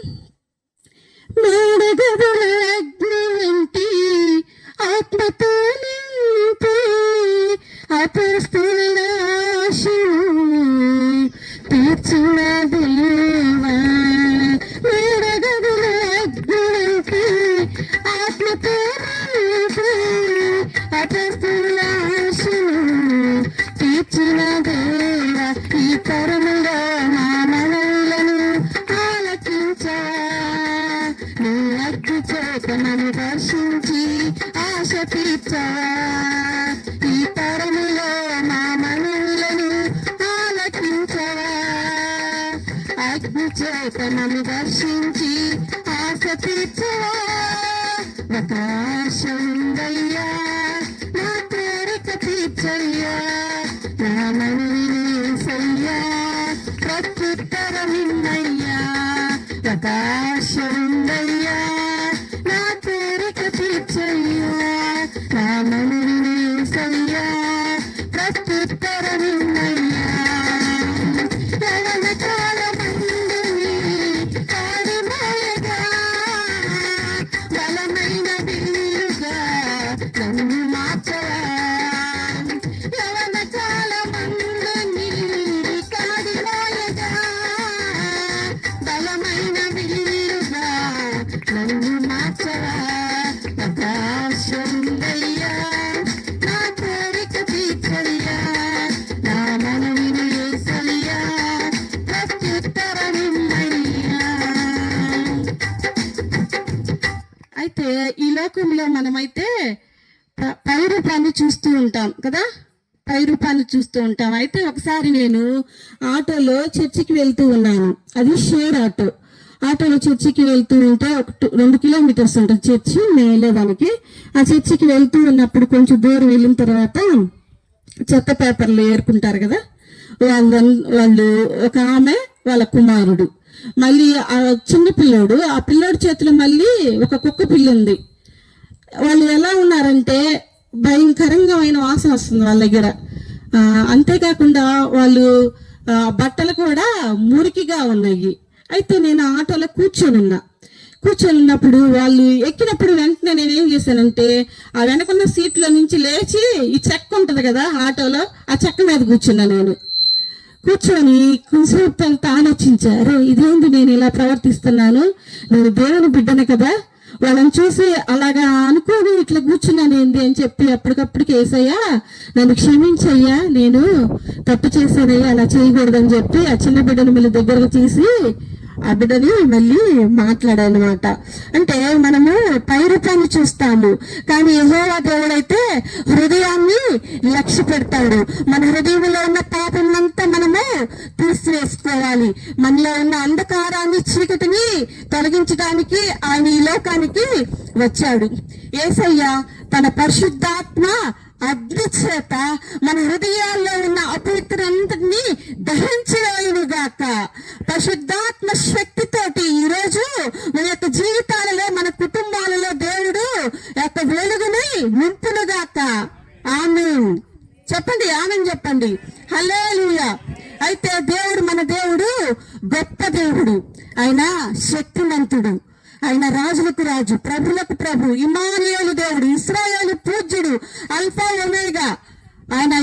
Speaker 3: మేడగదుల అగ్ని వంటి ఆత్మతో నింపి అపస్తుల ఆశను తీర్చిన దేవా. మేడగదుల అగ్ని వంటి ఆత్మతో నింపి అపస్తుల ఆశను తీర్చిన దేవా. ఈ తరములో నా మనవులను ఆలకించా. నీ అగ్ని చేత నన్ను దర్శించి ఆశ తీర్చవా. ఈ తరములో నా మనవులను ఆలకించవా. అగ్ని చేత నన్ను దర్శించి ఆశ తీర్చవా. ఒక ఆశ ఉందయ్యా, నా కోరిక తీర్చయ్యా. ఆశ ఉందయ్యా, నా కోరిక తీర్చయ్యా, నా మనవిని యేసయ్యా, ప్రత్యుత్తరమిమ్మయ్యా. యవన కాలమందుని కాడిమోయగా, బలమైన బిల్లుగా నన్ను మార్చవా. యవన కాలమందుని కాడిమోయగా, బలమైన బిల్లుగా నన్ను మార్చవా. ఆకాశ ఉందయ్యా, నా కోరిక తీర్చయ్యా, నా మనవిని యేసయ్యా, ప్రత్యుత్తరమిమ్మయ్యా. అయితే ఈ లోకంలో మనమైతే పై రూపాన్ని చూస్తూ ఉంటాం కదా, పై రూపాన్ని చూస్తూ ఉంటాం. అయితే ఒకసారి నేను ఆటోలో చర్చికి వెళ్తూ ఉన్నాను. అది షేర్ ఆటో. ఆటోలో చర్చికి వెళ్తూ ఉంటే 2 కిలోమీటర్స్ ఉంటుంది చర్చి నేను వెళ్ళేదానికి. ఆ చర్చికి వెళ్తూ ఉన్నప్పుడు కొంచెం దూరం వెళ్ళిన తర్వాత చెత్త పేపర్లు ఏరుకుంటారు కదా, వాళ్ళు ఒక ఆమె వాళ్ళ కుమారుడు, మళ్ళీ ఆ చిన్న పిల్లోడు, ఆ పిల్లోడి చేతిలో మళ్ళీ ఒక కుక్క పిల్ల ఉంది. వాళ్ళు ఎలా ఉన్నారంటే భయంకరంగా వాసన వస్తుంది వాళ్ళ దగ్గర. అంతేకాకుండా వాళ్ళు బట్టలు కూడా మురికిగా ఉన్నాయి. అయితే నేను ఆటోలో కూర్చొని ఉన్నప్పుడు వాళ్ళు ఎక్కినప్పుడు వెంటనే నేనేం చేశానంటే ఆ వెనకున్న సీట్లో నుంచి లేచి ఈ చెక్క ఉంటుంది కదా ఆటోలో, ఆ చెక్క మీద నేను కూర్చొని కొంచెంసేపు ఆలోచించారు. ఇదేంటి నేను ఇలా ప్రవర్తిస్తున్నాను, నేను దేవుని బిడ్డను కదా, వాళ్ళని చూసి అలాగా అనుకోని ఇట్లా కూర్చున్నాను ఏంటి అని చెప్పి అప్పటికప్పటికి యేసయ్యా నన్ను క్షమించయ్యా, నేను తప్పు చేశానయ్యా, అలా చేయకూడదని చెప్పి ఆ చిన్న బిడ్డను మళ్ళీ దగ్గరకు తీసి ఆ బిడ్డని మళ్ళీ మాట్లాడాలన్నమాట. అంటే మనము పై రూపాన్ని చూస్తాము, కానీ యెహోవా దేవుడైతే హృదయాన్ని లక్ష్య పెడతాడు. మన హృదయంలో ఉన్న పాపంనంతా మనము తీసివేసుకోవాలి. మనలో ఉన్న అంధకారాన్ని, చీకటిని తొలగించడానికి ఆయన ఈ లోకానికి వచ్చాడు. యేసయ్య తన పరిశుద్ధాత్మ అగ్ని చేత మన హృదయాల్లో ఉన్న అపవిత్రంతటిని దహించలేనుగాక. పరిశుద్ధాత్మ శక్తితోటి ఈరోజు మన యొక్క జీవితాలలో, మన కుటుంబాలలో దేవుడు యొక్క వెలుగుని నింపునుగాక. ఆమేన్ చెప్పండి, ఆమేన్ చెప్పండి, హల్లెలూయా. అయితే దేవుడు, మన దేవుడు గొప్ప దేవుడు, ఆయన శక్తిమంతుడు, ఆయన రాజులకు రాజు, ప్రభులకు ప్రభు, ఇమ్మానుయేలు దేవుడు, ఇశ్రాయేలు పూజ్యుడు, అల్ఫా ఒమేగా. ఆయన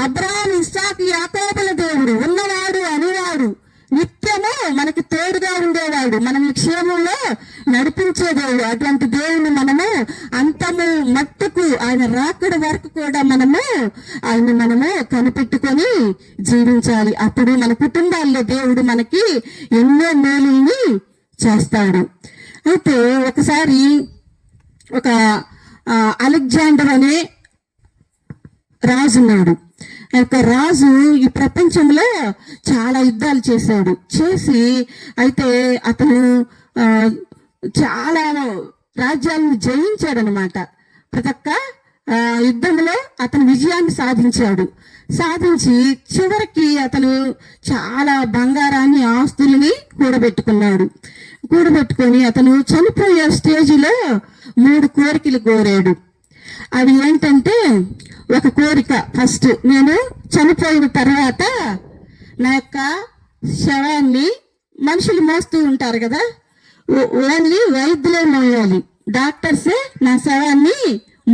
Speaker 3: అబ్రహాము, ఇస్సాకు, యాకోబుల దేవుడు, ఉన్నవాడు అనువాడు, నిత్యము మనకి తోడుగా ఉండేవాడు, మనం క్షేమంలో నడిపించే దేవుడు. అటువంటి దేవుని మనము అంతము మట్టుకు, ఆయన రాకడ వరకు కూడా మనము కనిపెట్టుకొని జీవించాలి. అప్పుడు మన కుటుంబాల్లో దేవుడు మనకి ఎన్నో మేలుల్ని చేస్తాడు. అయితే ఒకసారి ఒక అలెగ్జాండర్ అనే రాజు ఉన్నాడు. ఆ యొక్క రాజు ఈ ప్రపంచంలో చాలా యుద్ధాలు చేసి అయితే అతను చాలా రాజ్యాలను జయించాడనమాట. ప్రతి ఒక్క యుద్ధంలో అతను విజయాన్ని సాధించి చివరికి అతను చాలా బంగారాన్ని, ఆస్తుల్ని కూడబెట్టుకొని అతను చనిపోయే స్టేజిలో 3 కోరికలు కోరాడు. అవి ఏంటంటే, ఒక కోరిక ఫస్ట్, నేను చనిపోయిన తర్వాత నా యొక్క శవాన్ని మనుషులు మోస్తూ ఉంటారు కదా, ఓన్లీ వైద్యులే మోయాలి, డాక్టర్సే నా శవాన్ని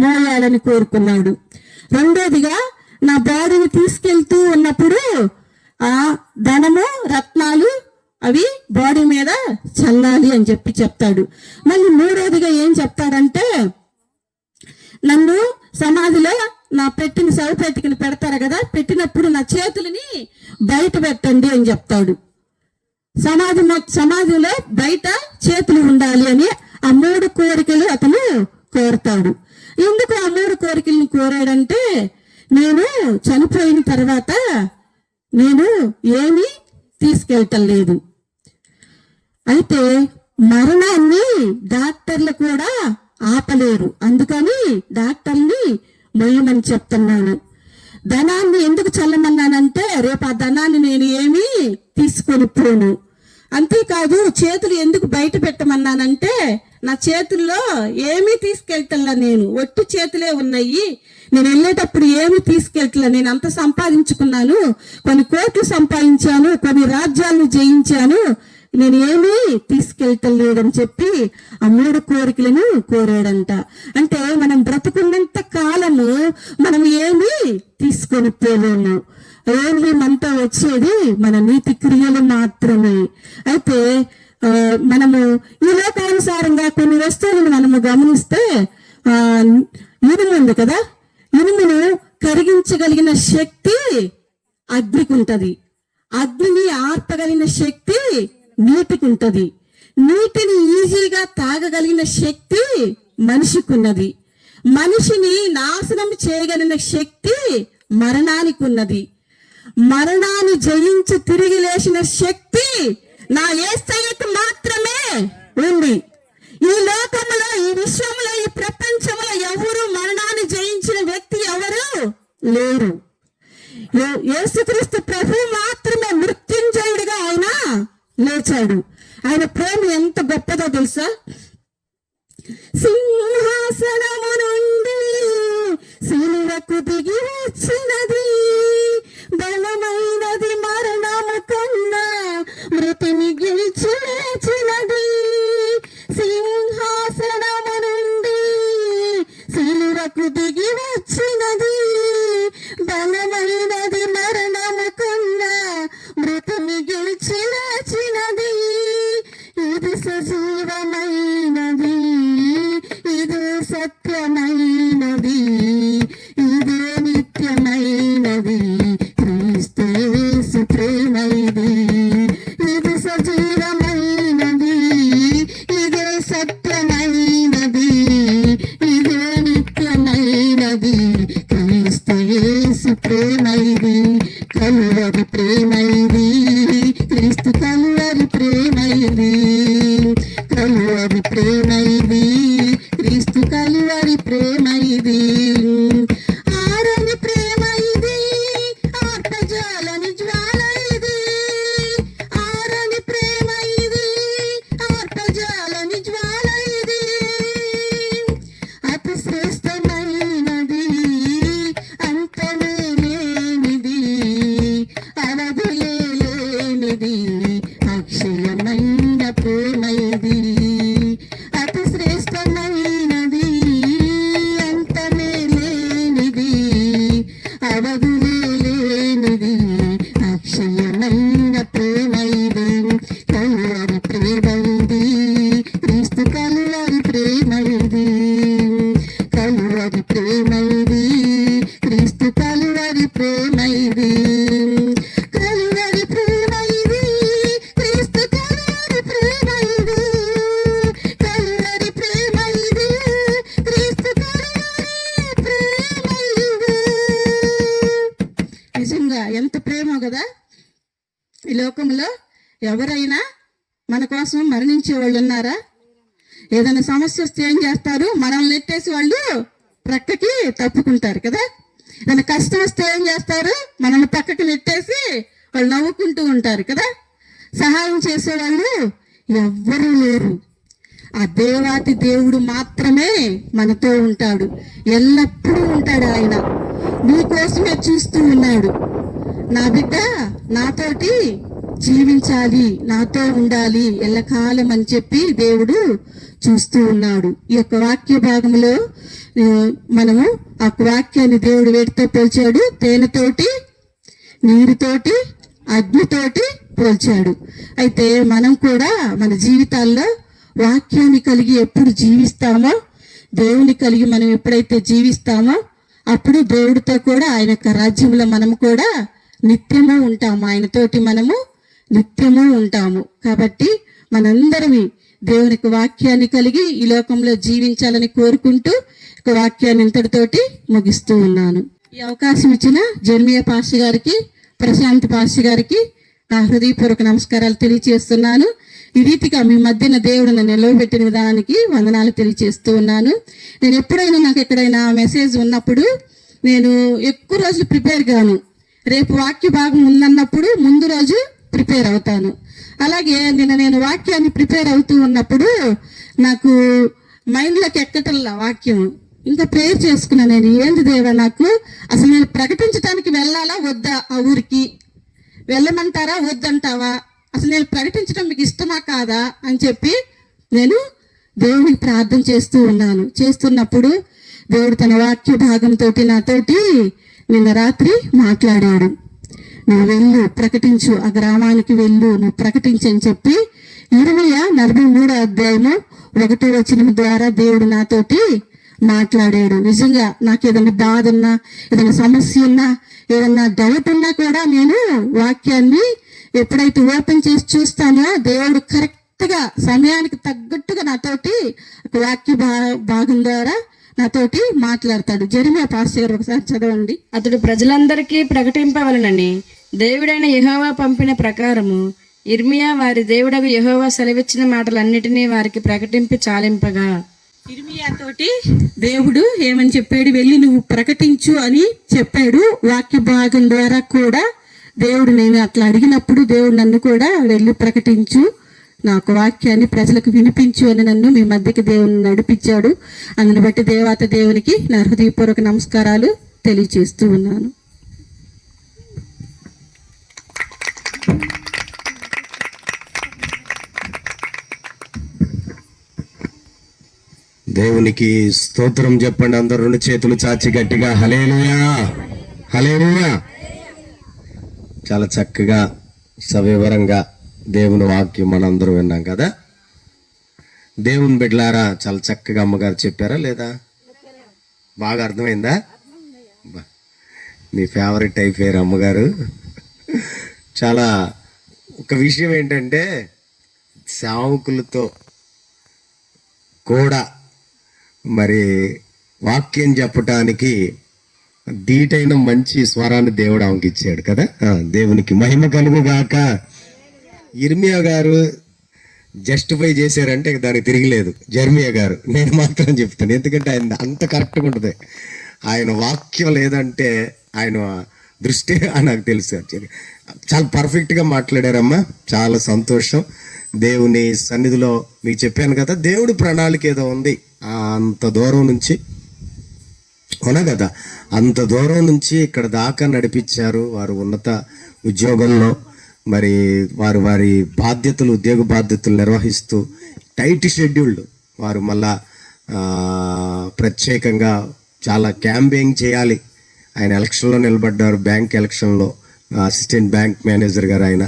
Speaker 3: మోయాలని కోరుకున్నాడు. రెండోదిగా, నా బాడీని తీసుకెళ్తూ ఉన్నప్పుడు ఆ ధనము, రత్నాలు అవి బాడీ మీద చల్లాలి అని చెప్తాడు. మళ్ళీ మూడోదిగా ఏం చెప్తాడంటే, నన్ను సమాధిలో నా శవపెట్టికని పెడతారు కదా, పెట్టినప్పుడు నా చేతులని బయట పెట్టండి అని చెప్తాడు. సమాధిలో బయట చేతులు ఉండాలి అని ఆ 3 కోరికలు అతను కోరుతాడు. ఎందుకు ఆ 3 కోరికలను కోరాడంటే, నేను చనిపోయిన తర్వాత నేను ఏమీ తీసుకెళ్ళటం లేదు. అయితే మరణాన్ని డాక్టర్లు కూడా ఆపలేరు, అందుకని డాక్టర్ని మొయ్యమని చెప్తున్నాను. ధనాన్ని ఎందుకు చల్లమన్నానంటే, రేపు ఆ ధనాన్ని నేను ఏమీ తీసుకొని పోను. అంతేకాదు చేతులు ఎందుకు బయట పెట్టమన్నానంటే నా చేతుల్లో ఏమీ తీసుకెళ్తల్లా, నేను ఒట్టు చేతులే ఉన్నాయి, నేను వెళ్ళేటప్పుడు ఏమి తీసుకెళ్తలే, నేను అంత సంపాదించుకున్నాను, కొన్ని కోట్లు సంపాదించాను, కొన్ని రాజ్యాలను జయించాను, నేను ఏమీ తీసుకెళ్తలేదని చెప్పి ఆ 3 కోరికలను కోరాడంట. అంటే మనం బ్రతుకున్నంత కాలము మనం ఏమీ తీసుకొని పోలేము. ఏమి మనతో వచ్చేది మన నీతి క్రియలు మాత్రమే. అయితే మనము ఈ లోకానుసారంగా కొన్ని వస్తువులను మనము గమనిస్తే ఇనుము ఉంది కదా, ఇనుమును కరిగించగలిగిన శక్తి అగ్నికి ఉంటది, అగ్నిని ఆర్పగలిగిన శక్తి నీటికి ఉంటది, నీటిని ఈజీగా తాగగలిగిన శక్తి మనిషికి ఉన్నది, మనిషిని నాశనం చేయగలిగిన శక్తి మరణానికి ఉన్నది, మరణాన్ని జయించి తిరిగి లేచిన శక్తి నా యేసయ్యకు మాత్రమే ఉంది. ఈ లోకంలో, ఈ విశ్వంలో, ఈ ప్రపంచంలో ఎవరు మరణాన్ని జయించిన వ్యక్తి ఎవరు లేరు. యేసుక్రీస్తు ప్రభు మాత్రమే మృత్యుంజయుడిగా ఆయన లేచాడు. ఆయన ప్రేమ ఎంత గొప్పదో తెలుసా? సింహాసనము నుండి సిలువకు దిగి వచ్చినది, బలమైనది మరణము కన్నా మృతిని గెలిచి లేచినది. సింహాసనము నుండి సిలువకు దిగి వచ్చినది, బలమైనది మరణము కన్నా మృతిని గెలిచి లేచినది. ఇది సజీవమైనది, ఇది సత్యమైనది, ఇది నిత్యమైనది, క్రీస్తు యేసు ప్రేమ ఇది. ఇది సజీవమైనది, ఇది సత్యమైనది, ఇది నిత్యమైనది, క్రీస్తు యేసు ప్రేమ ఇది. కలువరి ప్రేమ ఇది, క్రీస్తు కలువరి ప్రేమ ఇది, కలువరి ప్రేమ ఇది, క్రీస్తు కలువరి ప్రేమ ఇది. ఆరని ప్రేమ ఇది, ఆర్పజాలని జ్వాల ఇది, ఆరని ప్రేమ ఇది, ఆర్పజాలని జ్వాల ఇది. అతి శ్రేష్టమైనది, అంతమే లేనిది, అవధులే లేనిది, అక్షయమైన ప్రేమ ఇది. అతి శ్రేష్టమైనది, అంతమే లేనిది, అవధులే లేనిది, అక్షయమైన ప్రేమ ఇది. కలువరి ప్రేమ ఇది, క్రీస్తు కలువరి ప్రేమ ఇది, కలువరి ప్రేమ ఇది, క్రీస్తు కలువరి ప్రేమ ఇది, కలువరి ప్రేమ ఇది, క్రీస్తు కలువరి ప్రేమ ఇది, కలువరి ప్రేమ ఇది, క్రీస్తు కలువరి ప్రేమ ఇది. నిజంగా ఎంత ప్రేమ కదా! ఈ లోకంలో ఎవరైనా మన కోసం మరణించే వాళ్ళు ఉన్నారా? ఏదైనా సమస్య వస్తే ఏం చేస్తారు? మనల్ని నెట్టేసి వాళ్ళు ప్రక్కకి తప్పుకుంటారు కదా. ఏదైనా కష్టం వస్తే ఏం చేస్తారు? మనల్ని పక్కకి నెట్టేసి వాళ్ళు నవ్వుకుంటూ ఉంటారు కదా. సహాయం చేసేవాళ్ళు ఎవ్వరూ లేరు. ఆ దేవాతి దేవుడు మాత్రమే మనతో ఉంటాడు, ఎల్లప్పుడూ ఉంటాడు. ఆయన నీకోసమే చూస్తూ ఉన్నాడు. నా బిడ్డ నాతోటి జీవించాలి, నాతో ఉండాలి ఎల్లకాలం అని చెప్పి దేవుడు చూస్తూ ఉన్నాడు. ఈ యొక్క వాక్య భాగంలో మనము ఆ వాక్యాన్ని దేవుడు వేటితో పోల్చాడు? తేనెతోటి, నీరుతోటి, అగ్నితోటి పోల్చాడు. అయితే మనం కూడా మన జీవితాల్లో వాక్యాన్ని కలిగి ఎప్పుడు జీవిస్తామో, దేవుని కలిగి మనం ఎప్పుడైతే జీవిస్తామో అప్పుడు దేవుడితో కూడా ఆయన యొక్క రాజ్యంలో మనము కూడా నిత్యము ఉంటాము, ఆయనతోటి మనము నిత్యము ఉంటాము. కాబట్టి మనందరమి దేవునికి వాక్యాన్ని కలిగి ఈ లోకంలో జీవించాలని కోరుకుంటూ ఒక వాక్యాన్ని ఇంతటితోటి ముగిస్తూ ఉన్నాను. ఈ అవకాశం ఇచ్చిన జెర్మియా పాస్టర్ గారికి, ప్రశాంత్ పాస్టర్ గారికి నా హృదయపూర్వక నమస్కారాలు తెలియజేస్తున్నాను. ఈ రీతిగా మీ మధ్యన దేవుడు నన్ను నిలవబెట్టిన విధానానికి వందనాలు తెలియజేస్తూ ఉన్నాను. నేను ఎప్పుడైనా నాకు ఎక్కడైనా మెసేజ్ ఉన్నప్పుడు నేను ఎక్కువ రోజులు ప్రిపేర్ గాను. రేపు వాక్య భాగం ఉందన్నప్పుడు ముందు రోజు ప్రిపేర్ అవుతాను. అలాగే నేను వాక్యాన్ని ప్రిపేర్ అవుతూ ఉన్నప్పుడు నాకు మైండ్లోకి ఎక్కటల్లా వాక్యం. ఇంకా ప్రేయర్ చేసుకున్నా, నేను ఏంది దేవా, నాకు అసలు నేను ప్రకటించడానికి వెళ్ళాలా వద్దా, ఆ ఊరికి వెళ్ళమంటారా వద్దంటావా, అసలు నేను ప్రకటించడం మీకు ఇష్టమా కాదా అని చెప్పి నేను దేవునికి ప్రార్థన చేస్తూ ఉన్నాను. చేస్తున్నప్పుడు దేవుడు తన వాక్య భాగంతో నాతోటి నిన్న రాత్రి మాట్లాడాడు. నువ్వు వెళ్ళు, ప్రకటించు, ఆ గ్రామానికి వెళ్ళు, నువ్వు ప్రకటించు అని చెప్పి ఇర్మీయా 43వ అధ్యాయము 1వ వచనం ద్వారా దేవుడు నాతోటి మాట్లాడాడు. నిజంగా నాకు ఏదైనా బాధ ఉన్నా, ఏదైనా సమస్య ఉన్నా, ఏదైనా డౌట్ ఉన్నా కూడా నేను వాక్యాన్ని ఎప్పుడైతే ఓపెన్ చేసి చూస్తానో దేవుడు కరెక్ట్గా సమయానికి తగ్గట్టుగా నాతోటి వాక్య భాగం ద్వారా నాతోటి మాట్లాడతాడు. జెరెమీయా పాస్టర్ గారు ఒకసారి చదవండి.
Speaker 4: అతడు ప్రజలందరికీ ప్రకటింపవలనని దేవుడైన యెహోవా పంపిన ప్రకారము ఇర్మియా వారి దేవుడగు యెహోవా సెలవిచ్చిన మాటలన్నిటినీ వారికి ప్రకటింపి చాలింపగా.
Speaker 3: ఇర్మియా తోటి దేవుడు ఏమని చెప్పాడు, వెళ్ళి నువ్వు ప్రకటించు అని చెప్పాడు. వాక్య భాగం ద్వారా కూడా దేవుడు, నేను అట్లా అడిగినప్పుడు దేవుడు నన్ను కూడా వెళ్ళి ప్రకటించు, నాకు వాక్యాన్ని ప్రజలకు వినిపించు అని నన్ను మీ మధ్యకి దేవుని నడిపించాడు. అందుని బట్టి దేవత దేవునికి నా హృదయపూర్వక నమస్కారాలు తెలియజేస్తూ ఉన్నాను.
Speaker 2: దేవునికి స్తోత్రం చెప్పండి. అందరూ 2 చేతులు చాచి గట్టిగా హల్లెలూయా, హల్లెలూయా. చాలా చక్కగా సవివరంగా దేవుని వాక్యం మనందరం విన్నాం కదా. దేవుని బిడ్డలారా, చాలా చక్కగా అమ్మగారు చెప్పారా లేదా? బాగా అర్థమైందా? మీ ఫేవరెట్ అయిపోయారు అమ్మగారు. చాలా ఒక విషయం ఏంటంటే, సేవకులతో కూడా మరి వాక్యం చెప్పటానికి దీటైన మంచి స్వరాన్ని దేవుడు ఆమెకి ఇచ్చాడు కదా. దేవునికి మహిమ కలుగుగాక. ఇర్మియా గారు జస్టిఫై చేశారంటే దానికి తిరిగిలేదు. జెరెమీయా గారు, నేను మాత్రం చెప్తాను, ఎందుకంటే ఆయన అంత కరెక్ట్గా ఉంటుంది. ఆయన వాక్యం లేదంటే ఆయన దృష్టి నాకు తెలుసు. చాలా పర్ఫెక్ట్గా మాట్లాడారమ్మా, చాలా సంతోషం. దేవుని సన్నిధిలో మీకు చెప్పాను కదా, దేవుడి ప్రణాళిక ఏదో ఉంది. అంత దూరం నుంచి, అవునా కదా, అంత దూరం నుంచి ఇక్కడ దాకా నడిపించారు. వారు ఉన్నత ఉద్యోగంలో మరి వారి బాధ్యతలు, ఉద్యోగ బాధ్యతలు నిర్వహిస్తూ టైట్ షెడ్యూల్డ్ వారు మళ్ళా ప్రత్యేకంగా చాలా క్యాంపెయిన్ చేయాలి. ఆయన ఎలక్షన్లో నిలబడ్డారు, బ్యాంక్ ఎలక్షన్లో, అసిస్టెంట్ బ్యాంక్ మేనేజర్ గారు ఆయన.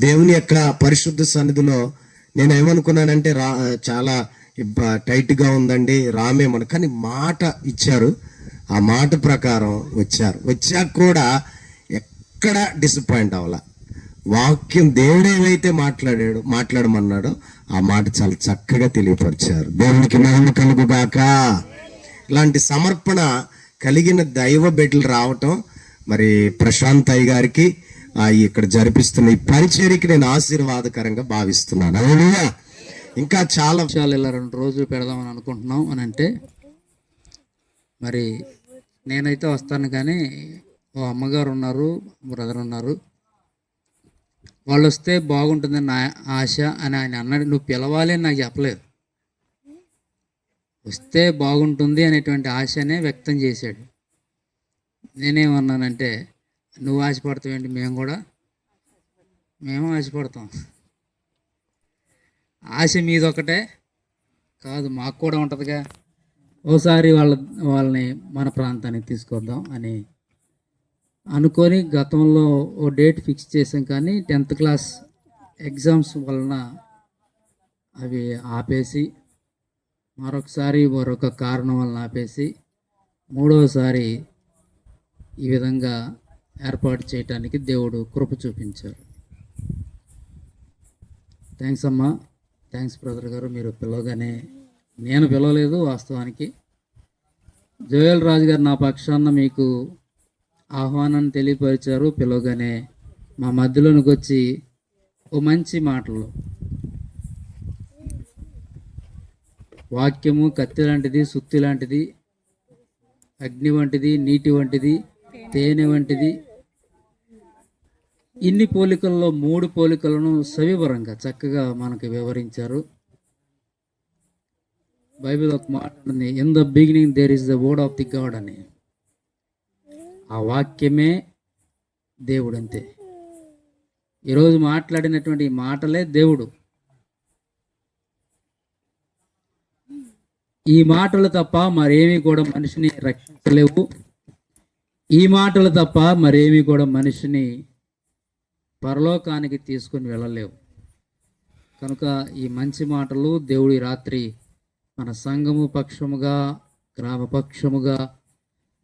Speaker 2: దేవుని యొక్క పరిశుద్ధ సన్నిధిలో నేను ఏమనుకున్నానంటే, చాలా టైట్గా ఉందండి, రామేమని, కానీ మాట ఇచ్చారు. ఆ మాట ప్రకారం వచ్చాక కూడా ఎక్కడ డిసప్పాయింట్ అవ్వాల. వాక్యం దేవుడు ఏమైతే మాట్లాడమన్నాడో ఆ మాట చాలా చక్కగా తెలియపరిచారు. దేవునికి మహిమ కలుగుగాక. ఇలాంటి సమర్పణ కలిగిన దైవ బిడ్డలు రావటం మరి ప్రశాంత్ అయ్య గారికి ఇక్కడ జరిపిస్తున్న ఈ పరిచర్యకి నేను ఆశీర్వాదకరంగా భావిస్తున్నాను. అవునా? ఇంకా చాలా
Speaker 5: విషయాలు ఇలా 2 రోజులు పెడదామని అనుకుంటున్నాం అని అంటే, మరి నేనైతే వస్తాను, కానీ ఓ అమ్మగారు ఉన్నారు, బ్రదర్ ఉన్నారు, వాళ్ళు వస్తే బాగుంటుందని నా ఆశ అని ఆయన అన్నాడు. నువ్వు పిలవాలి అని నాకు చెప్పలేదు, వస్తే బాగుంటుంది అనేటువంటి ఆశనే వ్యక్తం చేశాడు. నేనేమన్నానంటే, నువ్వు ఆశపడతావేంటి, మేము ఆశపడతాం. ఆశ మీదొకటే కాదు, మాకు కూడా ఉంటుందిగా. ఓసారి వాళ్ళని మన ప్రాంతానికి తీసుకొద్దాం అని అనుకొని గతంలో ఓ డేట్ ఫిక్స్ చేసాం, కానీ 10th క్లాస్ ఎగ్జామ్స్ వలన అవి ఆపేసి, మరొక కారణం వలన ఆపేసి, 3వసారి ఈ విధంగా ఏర్పాటు చేయడానికి దేవుడు కృప చూపించారు. థ్యాంక్స్ అమ్మా, థ్యాంక్స్ బ్రదర్ గారు. మీరు పిలవగానే, నేను పిలవలేదు వాస్తవానికి, జోయల్ రాజు గారు నా పక్షాన మీకు ఆహ్వానాన్ని తెలియపరిచారు. పిలవగానే మా మధ్యలోనికి వచ్చి ఓ మంచి మాటలు, వాక్యము కత్తి లాంటిది, సుత్తి లాంటిది, అగ్ని వంటిది, నీటి వంటిది, తేనె వంటిది, ఇన్ని పోలికల్లో 3 పోలికలను సవివరంగా చక్కగా మనకి వివరించారు. బైబిల్ ఒక మాట ఉంది, in the beginning there is the word of the God అని. ఆ వాక్యమే దేవుడు, అంతే. ఈరోజు మాట్లాడినటువంటి ఈ మాటలే దేవుడు. ఈ మాటలు తప్ప మరేమీ కూడా మనిషిని రక్షించలేవు. ఈ మాటలు తప్ప మరేమీ కూడా మనిషిని పరలోకానికి తీసుకుని వెళ్ళలేవు. కనుక ఈ మంచి మాటలు దేవుడి రాత్రి మన సంఘము పక్షముగా, గ్రామ పక్షముగా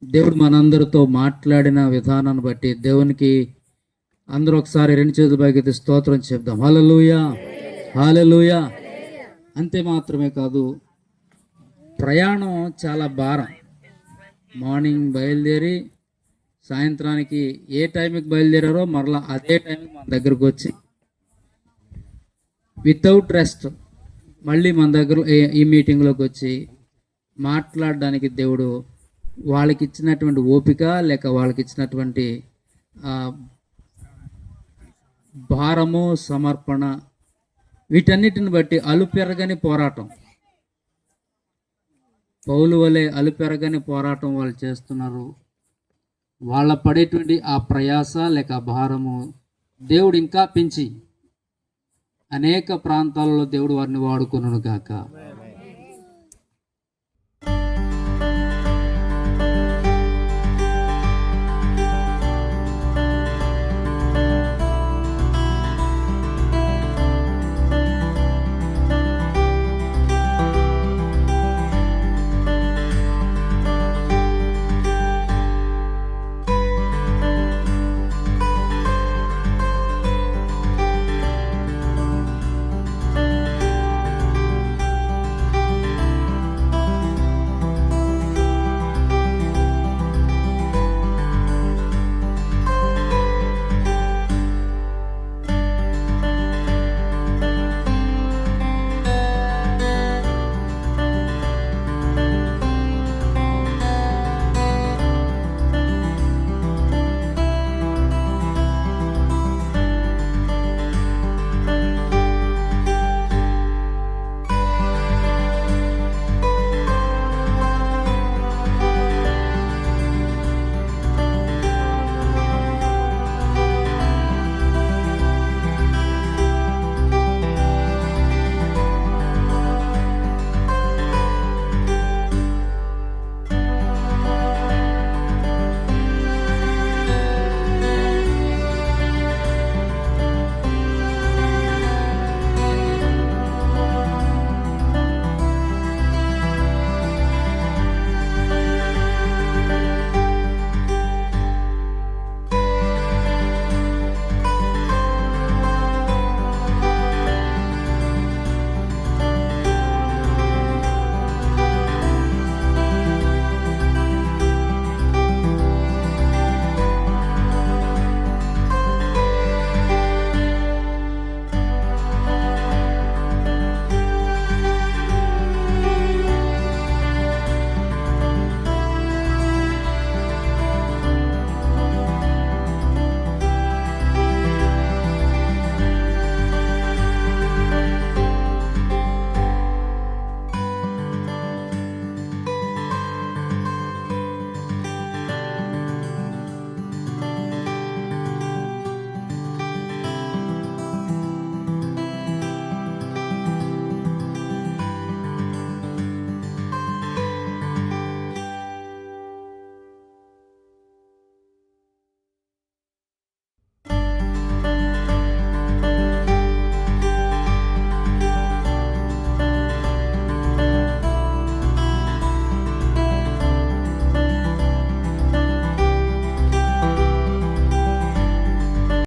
Speaker 5: దేవుడు మనందరితో మాట్లాడిన విధానాన్ని బట్టి దేవునికి అందరూ ఒకసారి 2 చేతుల పైకి స్తోత్రం చెప్దాం. హల్లెలూయా, హల్లెలూయా. అంతే మాత్రమే కాదు, ప్రయాణం చాలా భారం. మార్నింగ్ బయలుదేరి సాయంత్రానికి ఏ టైంకి బయలుదేరారో మరలా అదే టైంకి మన దగ్గరకు వచ్చి వితౌట్ రెస్ట్ మళ్ళీ మన దగ్గర ఈ మీటింగ్లోకి వచ్చి మాట్లాడడానికి దేవుడు వాళ్ళకి ఇచ్చినటువంటి ఓపిక, లేక వాళ్ళకి ఇచ్చినటువంటి భారము, సమర్పణ, వీటన్నిటిని బట్టి అలుపెరగని పోరాటం, పౌలు వలె అలుపెరగని పోరాటం వాళ్ళు చేస్తున్నారు. వాళ్ళ పడేటువంటి ఆ ప్రయాస లేక భారము దేవుడు ఇంకా పెంచి అనేక ప్రాంతాలలో దేవుడు వారిని వాడుకొనును గాక.